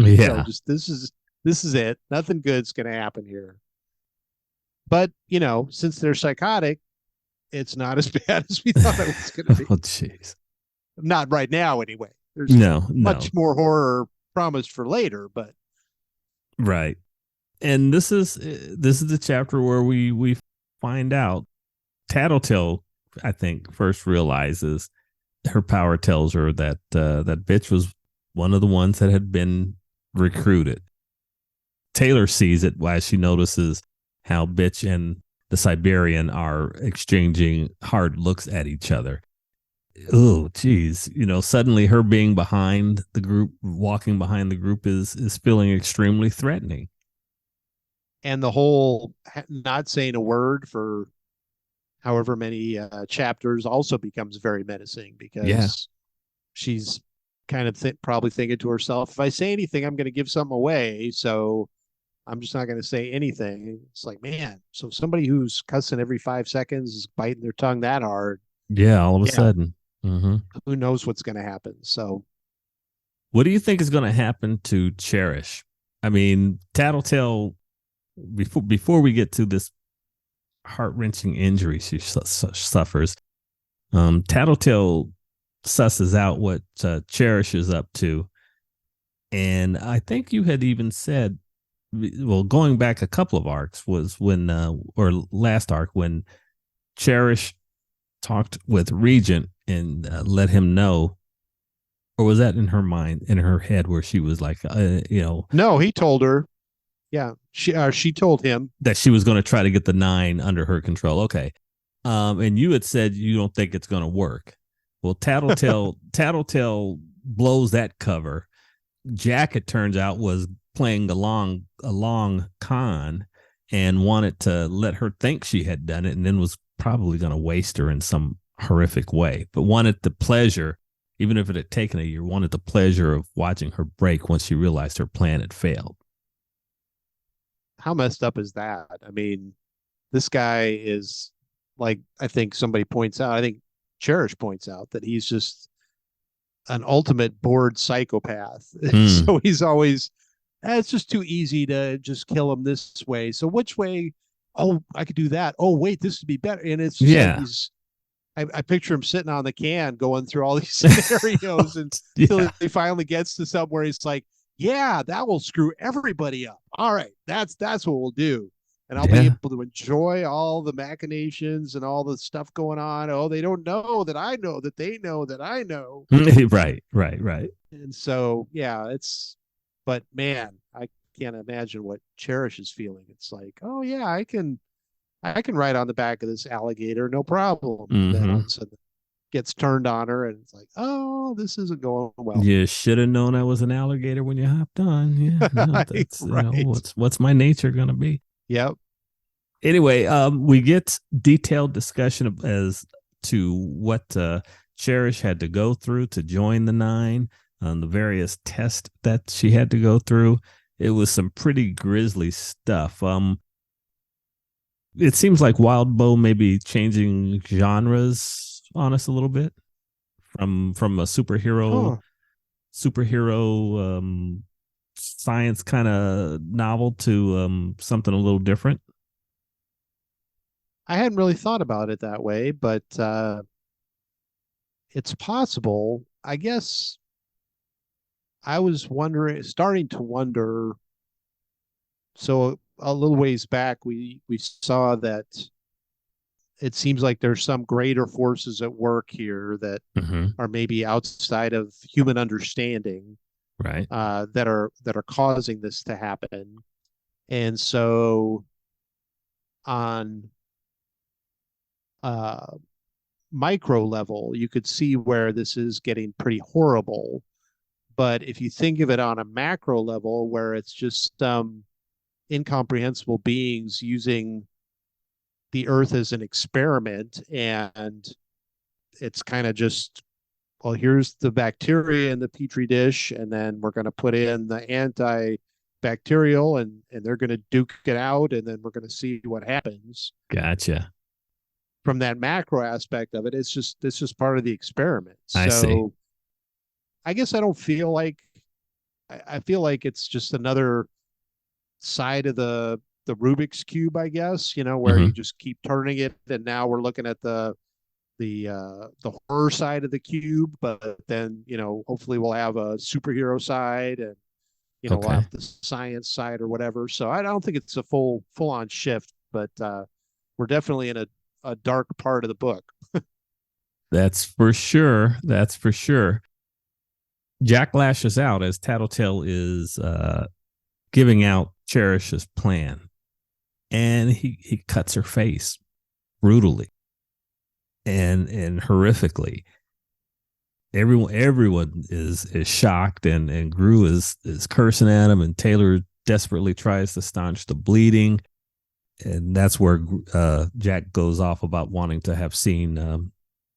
just this is it. Nothing good's going to happen here. But since they're psychotic, it's not as bad as we thought it was going to be. Oh, jeez. Not right now, anyway. There's much more horror promised for later, but right. And this is the chapter where we find out Tattletale, I think, first realizes her power tells her that that bitch was one of the ones that had been recruited. Taylor sees it while she notices how bitch and the Siberian are exchanging hard looks at each other. Oh, geez. Suddenly her being behind the group, walking behind the group is feeling extremely threatening. And the whole not saying a word for however many chapters also becomes very menacing, because she's kind of probably thinking to herself, if I say anything, I'm going to give something away. So I'm just not going to say anything. It's like, man, so somebody who's cussing every 5 seconds is biting their tongue that hard. Yeah, all of a sudden. Mm-hmm. Who knows what's going to happen? So what do you think is going to happen to Cherish? I mean, Tattletale, before we get to this heart-wrenching injury she suffers, Tattletale susses out what Cherish is up to. And I think you had even said, well, going back a couple of arcs was when, or last arc, when Cherish talked with Regent and let him know Or was that in her mind, in her head, where she was like, No, he told her. Yeah, she told him. that she was going to try to get the 9 under her control? Okay. And you had said you don't think it's going to work. Well, Tattletale blows that cover. Jack, it turns out, was playing a long con and wanted to let her think she had done it, and then was probably going to waste her in some horrific way, but wanted the pleasure, even if it had taken a year, wanted the pleasure of watching her break once she realized her plan had failed. How messed up is that? I mean, this guy is like, I think somebody points out, I think Cherish points out that he's just an ultimate bored psychopath. Mm. So he's always, it's just too easy to just kill him this way. So which way? Oh, I could do that. Oh, wait, this would be better. And it's just like Yeah. I picture him sitting on the can going through all these scenarios until Yeah. he finally gets to somewhere where he's like, yeah, that will screw everybody up. All right, that's what we'll do. And I'll be Yeah. able to enjoy all the machinations and all the stuff going on. Oh, they don't know that I know that they know that I know. Right. Right. Right. And so, yeah, but man, I can't imagine what Cherish is feeling. It's like, oh yeah, I can ride on the back of this alligator, no problem. And then all Mm-hmm. of a sudden it gets turned on her and it's like, oh, this isn't going well. You should have known I was an alligator when you hopped on. Yeah, no, that's Right. what's my nature gonna be. Yep. Anyway, we get detailed discussion as to what Cherish had to go through to join the 9, the various tests that she had to go through. It was some pretty grisly stuff. It seems like Wildbow may be changing genres on us a little bit from a Huh. superhero science kind of novel to something a little different. I hadn't really thought about it that way, but it's possible. I guess I was starting to wonder. So a little ways back, we saw that it seems like there's some greater forces at work here that Mm-hmm. are maybe outside of human understanding, Right. that are causing this to happen. And so on uh, micro level, you could see where this is getting pretty horrible. But if you think of it on a macro level, where it's just incomprehensible beings using the Earth as an experiment, and it's kind of just, well, here's the bacteria in the petri dish, and then we're going to put in the antibacterial, and they're going to duke it out, and then we're going to see what happens. Gotcha. From that macro aspect of it, it's just part of the experiment. I see. So I guess I don't feel like, I feel like it's just another side of the Rubik's cube, I guess, where Mm-hmm. you just keep turning it, and now we're looking at the horror side of the cube, but then hopefully we'll have a superhero side, and we'll Okay. have the science side or whatever. So I don't think it's a full on shift, but we're definitely in a dark part of the book. That's for sure. That's for sure. Jack lashes out as Tattletale is giving out Cherish's plan, and he cuts her face brutally and horrifically. Everyone is shocked, and Gru is cursing at him, and Taylor desperately tries to staunch the bleeding, and that's where Jack goes off about wanting to have seen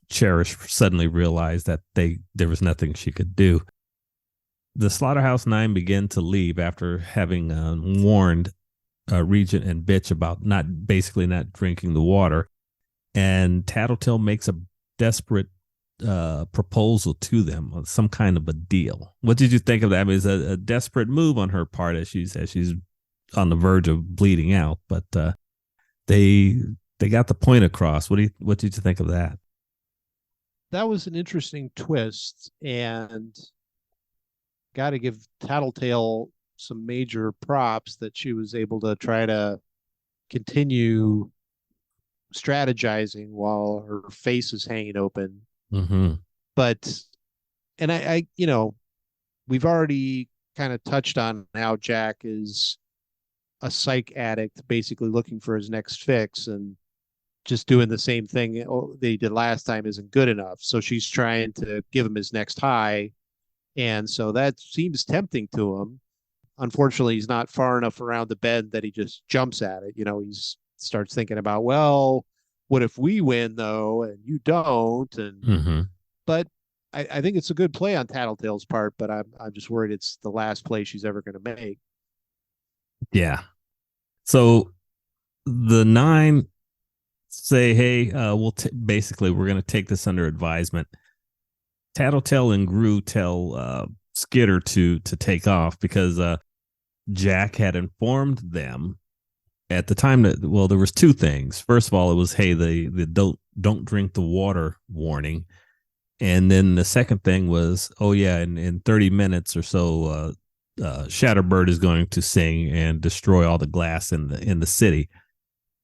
Cherish suddenly realize that there was nothing she could do. The Slaughterhouse 9 begin to leave after having warned Regent and Bitch about not drinking the water, and Tattletale makes a desperate proposal to them, some kind of a deal. What did you think of that? I mean, it's a desperate move on her part as she's on the verge of bleeding out, but they got the point across. What did you think of that? That was an interesting twist, and got to give Tattletale some major props that she was able to try to continue strategizing while her face is hanging open. Mm-hmm. But and we've already kind of touched on how Jack is a psych addict, basically looking for his next fix, and just doing the same thing they did last time isn't good enough. So she's trying to give him his next high. And so that seems tempting to him. Unfortunately, he's not far enough around the bend that he just jumps at it. He's starts thinking about, well, what if we win though, and you don't? And Mm-hmm. but I think it's a good play on Tattletale's part, but I'm just worried it's the last play she's ever going to make. Yeah. So the nine say, hey, basically we're going to take this under advisement. Tattletale and Gru tell Skitter to take off because Jack had informed them at the time that, well, there was two things. First of all, it was, hey, the don't drink the water warning. And then the second thing was, oh yeah, in 30 minutes or so, Shatterbird is going to sing and destroy all the glass in the city.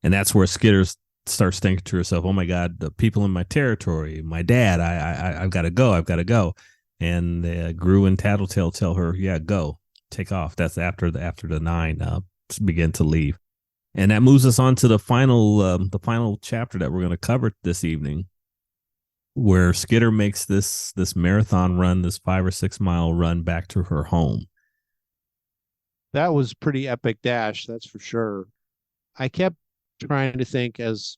And that's where Skitter starts thinking to herself, oh my God, the people in my territory, my dad, I've got to go. And Gru and Tattletale tell her, yeah, go, take off. That's after the nine begin to leave. And that moves us on to the final chapter that we're going to cover this evening, where Skitter makes this marathon run, this 5 or 6 mile run back to her home. That was pretty epic dash, that's for sure. I kept trying to think, as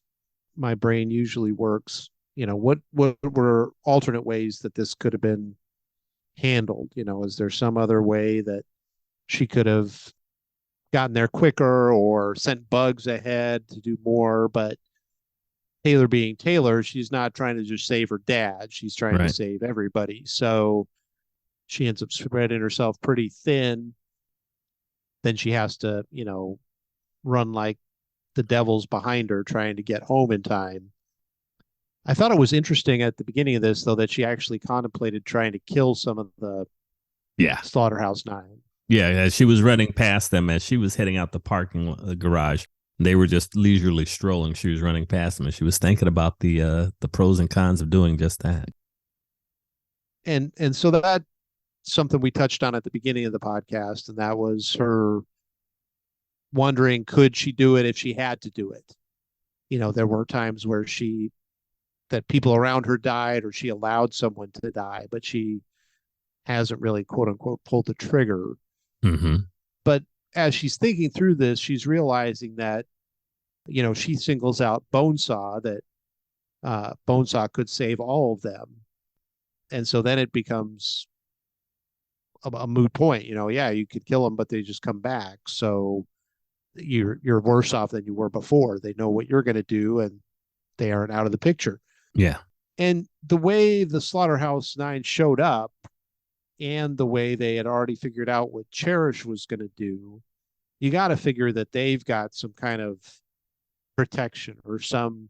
my brain usually works, what were alternate ways that this could have been handled? Is there some other way that she could have gotten there quicker or sent bugs ahead to do more? But Taylor being Taylor, she's not trying to just save her dad. She's trying to Right. save everybody. So she ends up spreading herself pretty thin. Then she has to, run like the devil's behind her trying to get home in time. I thought it was interesting at the beginning of this, though, that she actually contemplated trying to kill some of the Yeah. Slaughterhouse Nine. Yeah. As she was running past them, as she was heading out the garage, they were just leisurely strolling. She was running past them, and she was thinking about the pros and cons of doing just that. And so that's something we touched on at the beginning of the podcast, and that was her wondering, could she do it if she had to do it? There were times where that people around her died, or she allowed someone to die, but she hasn't really, quote unquote, pulled the trigger. Mm-hmm. But as she's thinking through this, she's realizing that, she singles out Bonesaw, that Bonesaw could save all of them. And so then it becomes a moot point. Yeah, you could kill them, but they just come back. So you're worse off than you were before. They know what you're going to do, and they aren't out of the picture. Yeah. And the way the Slaughterhouse Nine showed up, and the way they had already figured out what Cherish was going to do, you got to figure that they've got some kind of protection or some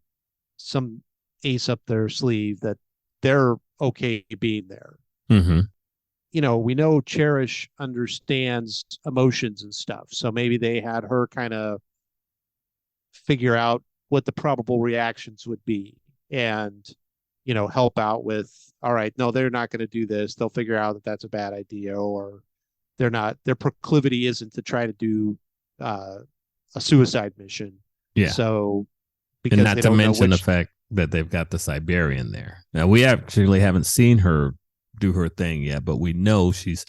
ace up their sleeve, that they're okay being there. Mm-hmm. We know Cherish understands emotions and stuff, so maybe they had her kind of figure out what the probable reactions would be, and help out with, all right, no, they're not going to do this, they'll figure out that that's a bad idea, or their proclivity isn't to try to do a suicide mission. Yeah. So And because not they to don't know mention the which. fact that they've got the Siberian there. Now, we actually haven't seen her do her thing yet, but we know she's,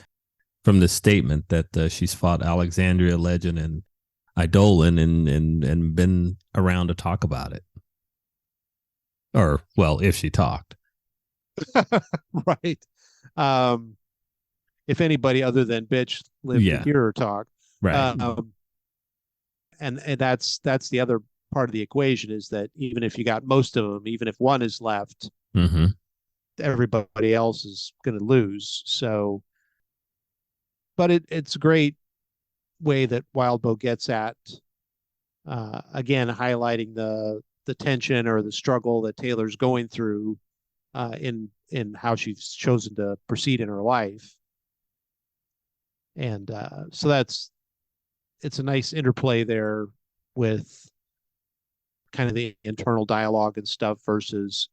from this statement, that she's fought Alexandria Legend and Eidolon, and been around to talk about it. Or, well, if she talked. Right. If anybody other than bitch lived to Yeah. hear her talk. Right. And that's the other part of the equation, is that even if you got most of them, even if one is left, Mm-hmm. everybody else is going to lose. So, but it's a great way that Wildbow gets at, again, highlighting the tension or the struggle that Taylor's going through, in how she's chosen to proceed in her life. And so it's a nice interplay there with kind of the internal dialogue and stuff versus,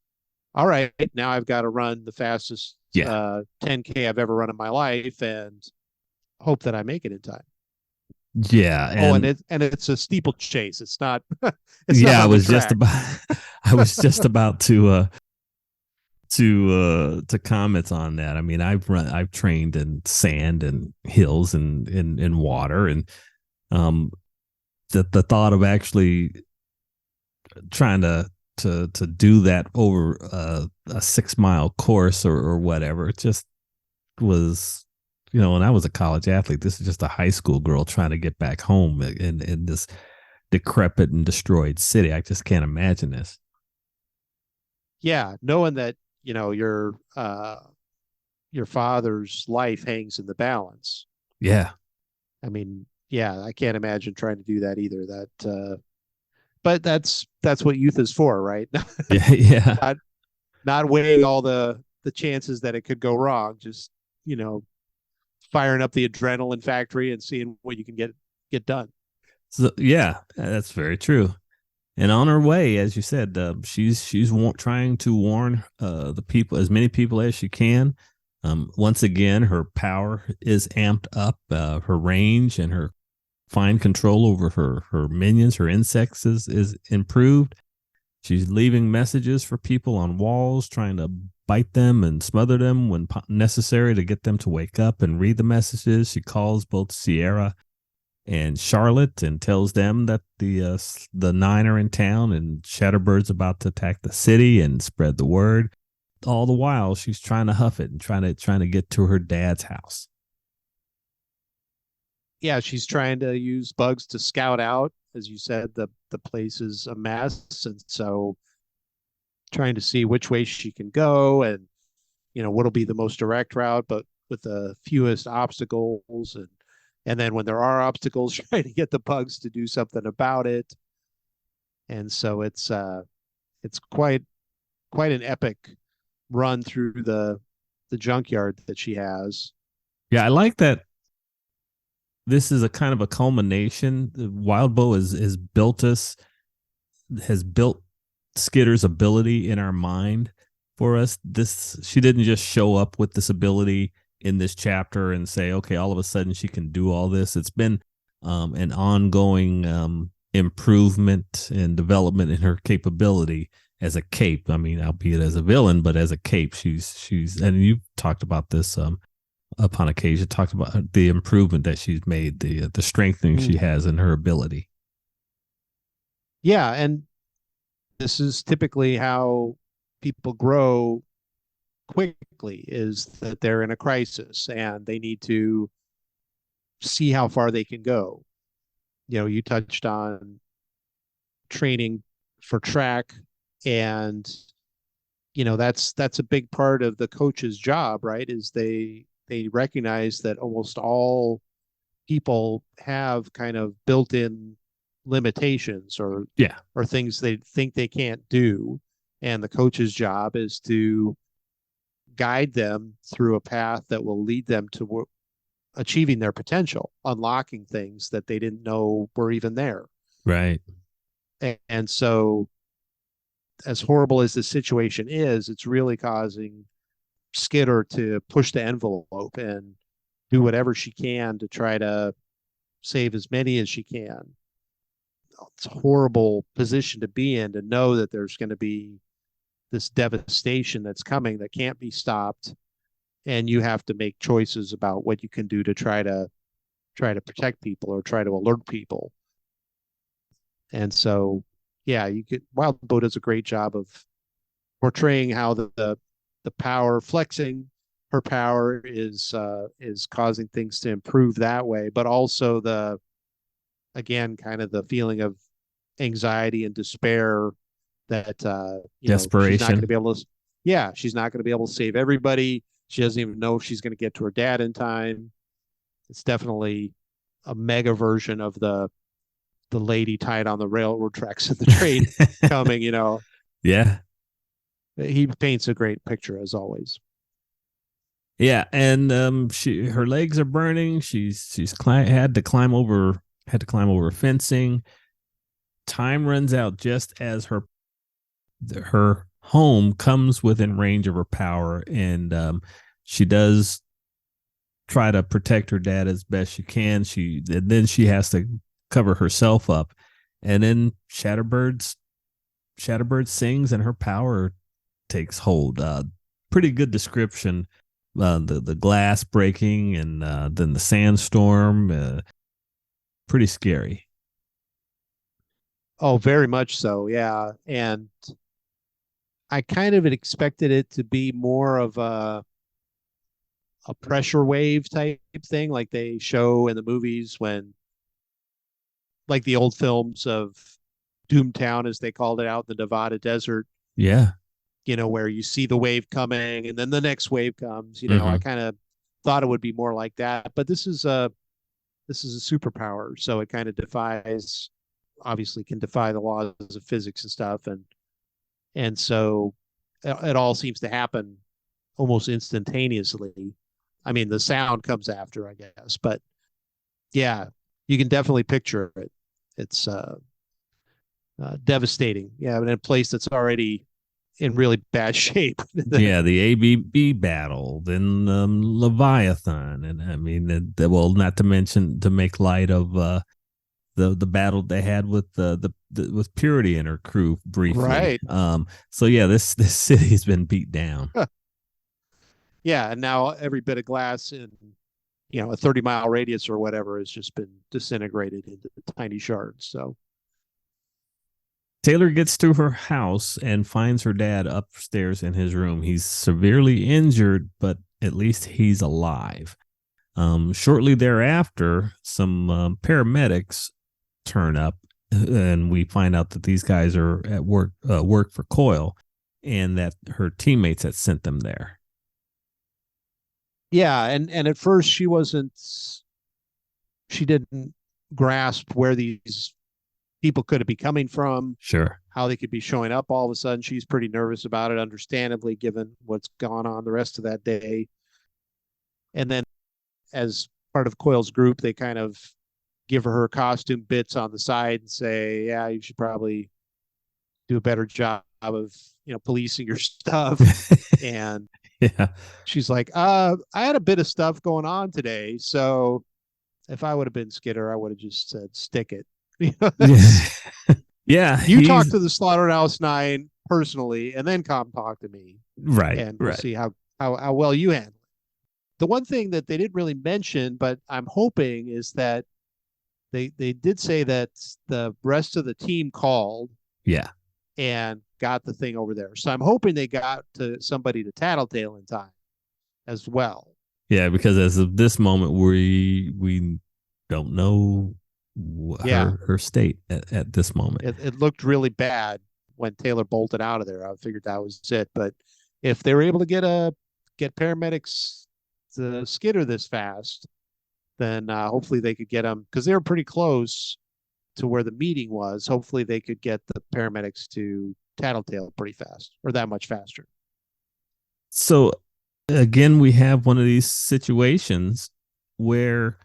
all right, now I've got to run the fastest Yeah. 10K I've ever run in my life and hope that I make it in time. Yeah. Oh, and And it's a steeplechase. It's not it's not yeah, on the track. I was just about to comment on that. I mean, I've trained in sand and hills and in water, and um the thought of actually trying to do that over a 6 mile course or whatever, it just was, when I was a college athlete, this is just a high school girl trying to get back home in this decrepit and destroyed city. I just can't imagine this. Yeah, knowing that, your father's life hangs in the balance. Yeah. I mean, yeah, I can't imagine trying to do that either. But that's what youth is for, right? Yeah. Yeah. not not weighing all the chances that it could go wrong. Just you know, firing up the adrenaline factory and seeing what you can get done. So yeah, that's very true. And on her way, as you said, she's trying to warn the people, as many people as she can. Once again, her power is amped up. Her range and her fine control over her minions, her insects is improved. She's leaving messages for people on walls, trying to bite them and smother them when necessary to get them to wake up and read the messages. She calls both Sierra and Charlotte and tells them that the nine are in town and Shatterbird's about to attack the city and spread the word. All the while, she's trying to huff it and trying to get to her dad's house. Yeah, she's trying to use bugs to scout out. As you said, the place is a mess, and so trying to see which way she can go and what'll be the most direct route, but with the fewest obstacles. And then when there are obstacles, trying to get the bugs to do something about it. And so it's quite an epic run through the junkyard that she has. Yeah, I like that. This is a kind of a culmination. Wildbow has built Skitter's ability in our mind for us. This She didn't just show up with this ability in this chapter and say, okay, all of a sudden she can do all this. It's been an ongoing improvement and development in her capability as a cape. I mean, albeit as a villain, but as a cape, she's and you talked about this upon occasion, talked about the improvement that she's made, the strengthening she has in her ability. Yeah, and this is typically how people grow quickly, is that they're in a crisis and they need to see how far they can go. You touched on training for track, and that's a big part of the coach's job, right? Is they recognize that almost all people have kind of built-in limitations Yeah. or things they think they can't do, and the coach's job is to guide them through a path that will lead them to achieving their potential, unlocking things that they didn't know were even there. Right. And so, as horrible as the situation is, it's really causing Skitter to push the envelope and do whatever she can to try to save as many as she can. It's a horrible position to be in, to know that there's going to be this devastation that's coming that can't be stopped, and you have to make choices about what you can do to try to protect people or try to alert people. And so, yeah, Wildbow does a great job of portraying how the power, flexing her power, is causing things to improve that way, but also again, kind of the feeling of anxiety and despair that she's not going to Desperation. be able to. Yeah, she's not going to be able to save everybody. She doesn't even know if she's going to get to her dad in time. It's definitely a mega version of the lady tied on the railroad tracks of the train coming. Yeah. He paints a great picture as always. Yeah, and her legs are burning. Had to climb over fencing. Time runs out just as her home comes within range of her power, and she does try to protect her dad as best she can. And then she has to cover herself up, and then Shatterbird sings, and her power takes hold. Pretty good description. The glass breaking, and then the sandstorm. Pretty scary. Oh, very much so. Yeah. And I kind of expected it to be more of a pressure wave type thing, like they show in the movies when, like the old films of Doomtown, as they called it, out in the Nevada desert, Yeah. where you see the wave coming and then the next wave comes. I Mm-hmm. kind of thought it would be more like that, but this is a superpower, so it kind of defies, obviously can defy the laws of physics and stuff, and so it all seems to happen almost instantaneously. I mean, the sound comes after, I guess, but yeah, you can definitely picture it. It's devastating. Yeah, in a place that's already in really bad shape. Yeah, the ABB battle, then Leviathan, and I mean, well, not to mention to make light of the battle they had with with Purity and her crew briefly. Right. So yeah, this city's been beat down. Yeah, and now every bit of glass in a 30-mile radius or whatever has just been disintegrated into tiny shards. So Taylor gets to her house and finds her dad upstairs in his room. He's severely injured, but at least he's alive. Shortly thereafter, some paramedics turn up, and we find out that these guys are at work for Coyle, and that her teammates had sent them there. yeah, and at first she didn't grasp where these people could be coming from, Sure. how they could be showing up all of a sudden. She's pretty nervous about it, understandably, given what's gone on the rest of that day. And then, as part of Coyle's group, they kind of give her costume bits on the side and say, "Yeah, you should probably do a better job of policing your stuff." And Yeah. she's like, I had a bit of stuff going on today, so if I would have been Skitter, I would have just said, stick it." Yeah, You talk he's to the Slaughterhouse Nine personally, and then come talk to me, right, and we'll right. see how well you handle it. The one thing that they didn't really mention, but I'm hoping, is that they did say that the rest of the team called Yeah. and got the thing over there. So I'm hoping they got to somebody to tattletale in time as well. Yeah, because as of this moment, we don't know Yeah, her state at this moment. it looked really bad when Taylor bolted out of there. I figured that was it. But if they were able to get paramedics to Skitter this fast, then hopefully they could get them, because they were pretty close to where the meeting was. Hopefully they could get the paramedics to tattletale pretty fast, or that much faster. So again, we have one of these situations where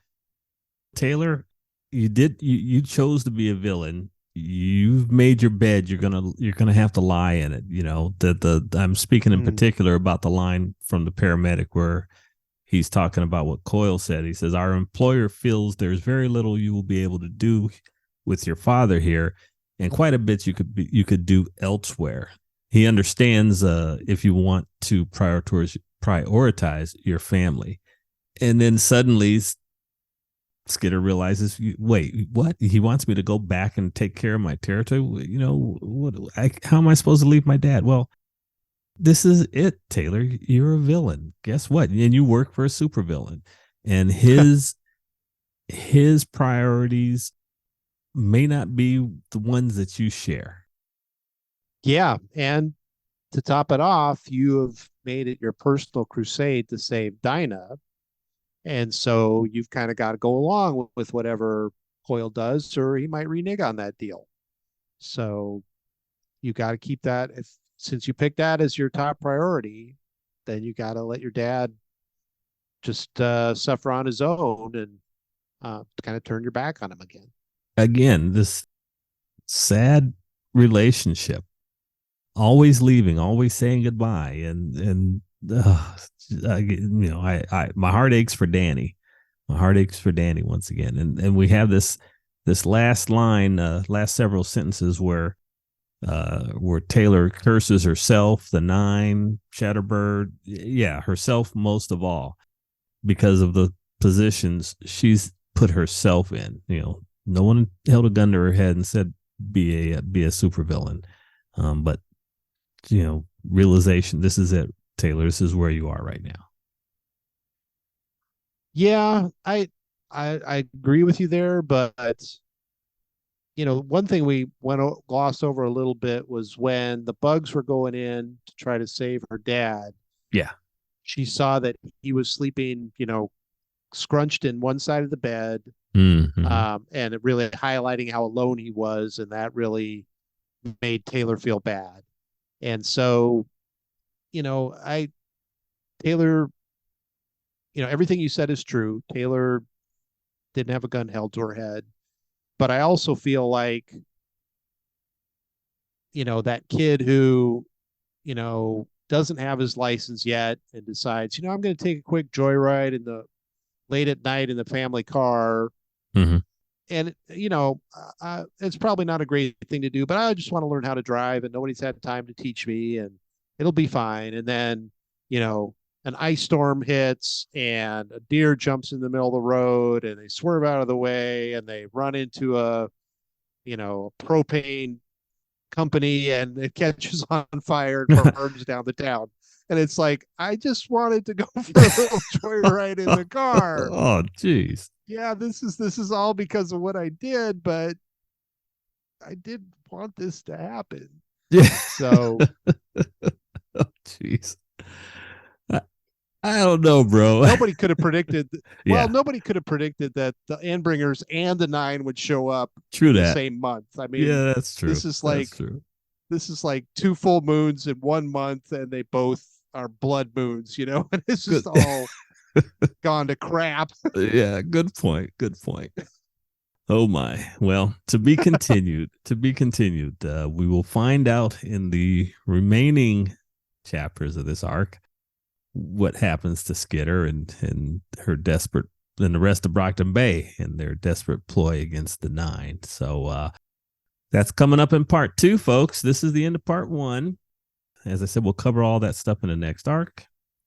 Taylor, you chose to be a villain. You've made your bed. You're gonna have to lie in it. The I'm speaking in particular about the line from the paramedic where he's talking about what Coyle said. He says, "Our employer feels there's very little you will be able to do with your father here, and quite a bit you could do elsewhere. He understands if you want to prioritize your family." And then suddenly Skitter realizes, wait, what? He wants me to go back and take care of my territory? How am I supposed to leave my dad? Well, this is it, Taylor. You're a villain. Guess what? And you work for a supervillain. And his priorities may not be the ones that you share. Yeah, and to top it off, you have made it your personal crusade to save Dinah. And so you've kind of got to go along with whatever Coyle does, or he might renege on that deal. So you got to keep that. Since you picked that as your top priority, then you got to let your dad just suffer on his own, and kind of turn your back on him again. Again, this sad relationship. always leaving, always saying goodbye, and my heart aches for Danny. My heart aches for Danny once again, and we have this last line, last several sentences where Taylor curses herself, the nine, Shatterbird, yeah, herself most of all, because of the positions she's put herself in. No one held a gun to her head and said be a supervillain, but realization, this is it, Taylor. This is where you are right now. Yeah, I agree with you there, but one thing we glossed over a little bit was when the bugs were going in to try to save her dad. Yeah. She saw that he was sleeping, scrunched in one side of the bed, and it really highlighting how alone he was, and that really made Taylor feel bad. And so, Taylor, everything you said is true. Taylor didn't have a gun held to her head. But I also feel like, that kid who, doesn't have his license yet and decides, I'm going to take a quick joyride late at night in the family car. Mm-hmm. And, it's probably not a great thing to do, but I just want to learn how to drive, and nobody's had time to teach me, and it'll be fine. And then, an ice storm hits and a deer jumps in the middle of the road, and they swerve out of the way, and they run into a propane company, and it catches on fire and burns down the town. And it's like, I just wanted to go for a little joyride in the car. Oh, geez. Yeah, this is all because of what I did, but I did want this to happen. Yeah. So, oh, jeez. I don't know, bro. Nobody could have predicted. Yeah. Nobody could have predicted that the Endbringers and the Nine would show up the same month. I mean, yeah, that's true. This is like two full moons in 1 month, and they both are blood moons, and it's just all gone to crap. Yeah, good point. Good point. Oh my. Well, to be continued. We will find out in the remaining chapters of this arc what happens to Skitter and her desperate, and the rest of Brockton Bay and their desperate ploy against the Nine. So that's coming up in part 2, folks. This is the end of part 1. As I said, we'll cover all that stuff in the next arc.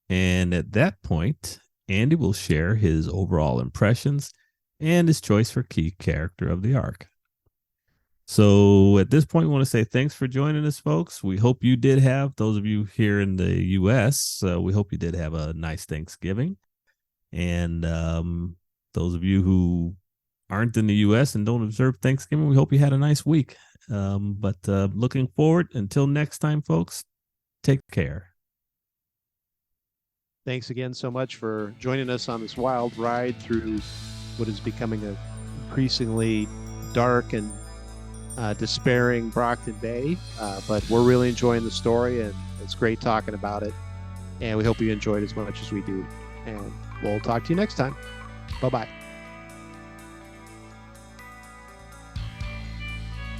And at that point, Andy will share his overall impressions and his choice for key character of the arc. So at this point, we want to say thanks for joining us, folks. We hope you did have, those of you here in the U.S., we hope you did have a nice Thanksgiving. And those of you who aren't in the U.S. and don't observe Thanksgiving, we hope you had a nice week. But looking forward, until next time, folks, take care. Thanks again so much for joining us on this wild ride through what is becoming a increasingly dark and despairing Brockton Bay, but we're really enjoying the story, and it's great talking about it, and we hope you enjoyed as much as we do, and we'll talk to you next time. Bye-bye.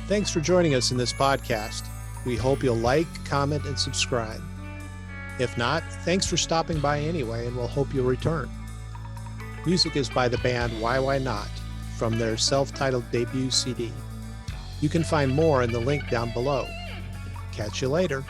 Thanks for joining us in this podcast. We hope you'll like, comment, and subscribe. If not, thanks for stopping by anyway, and we'll hope you'll return. Music is by the band YYNOT from their self-titled debut CD. You can find more in the link down below. Catch you later.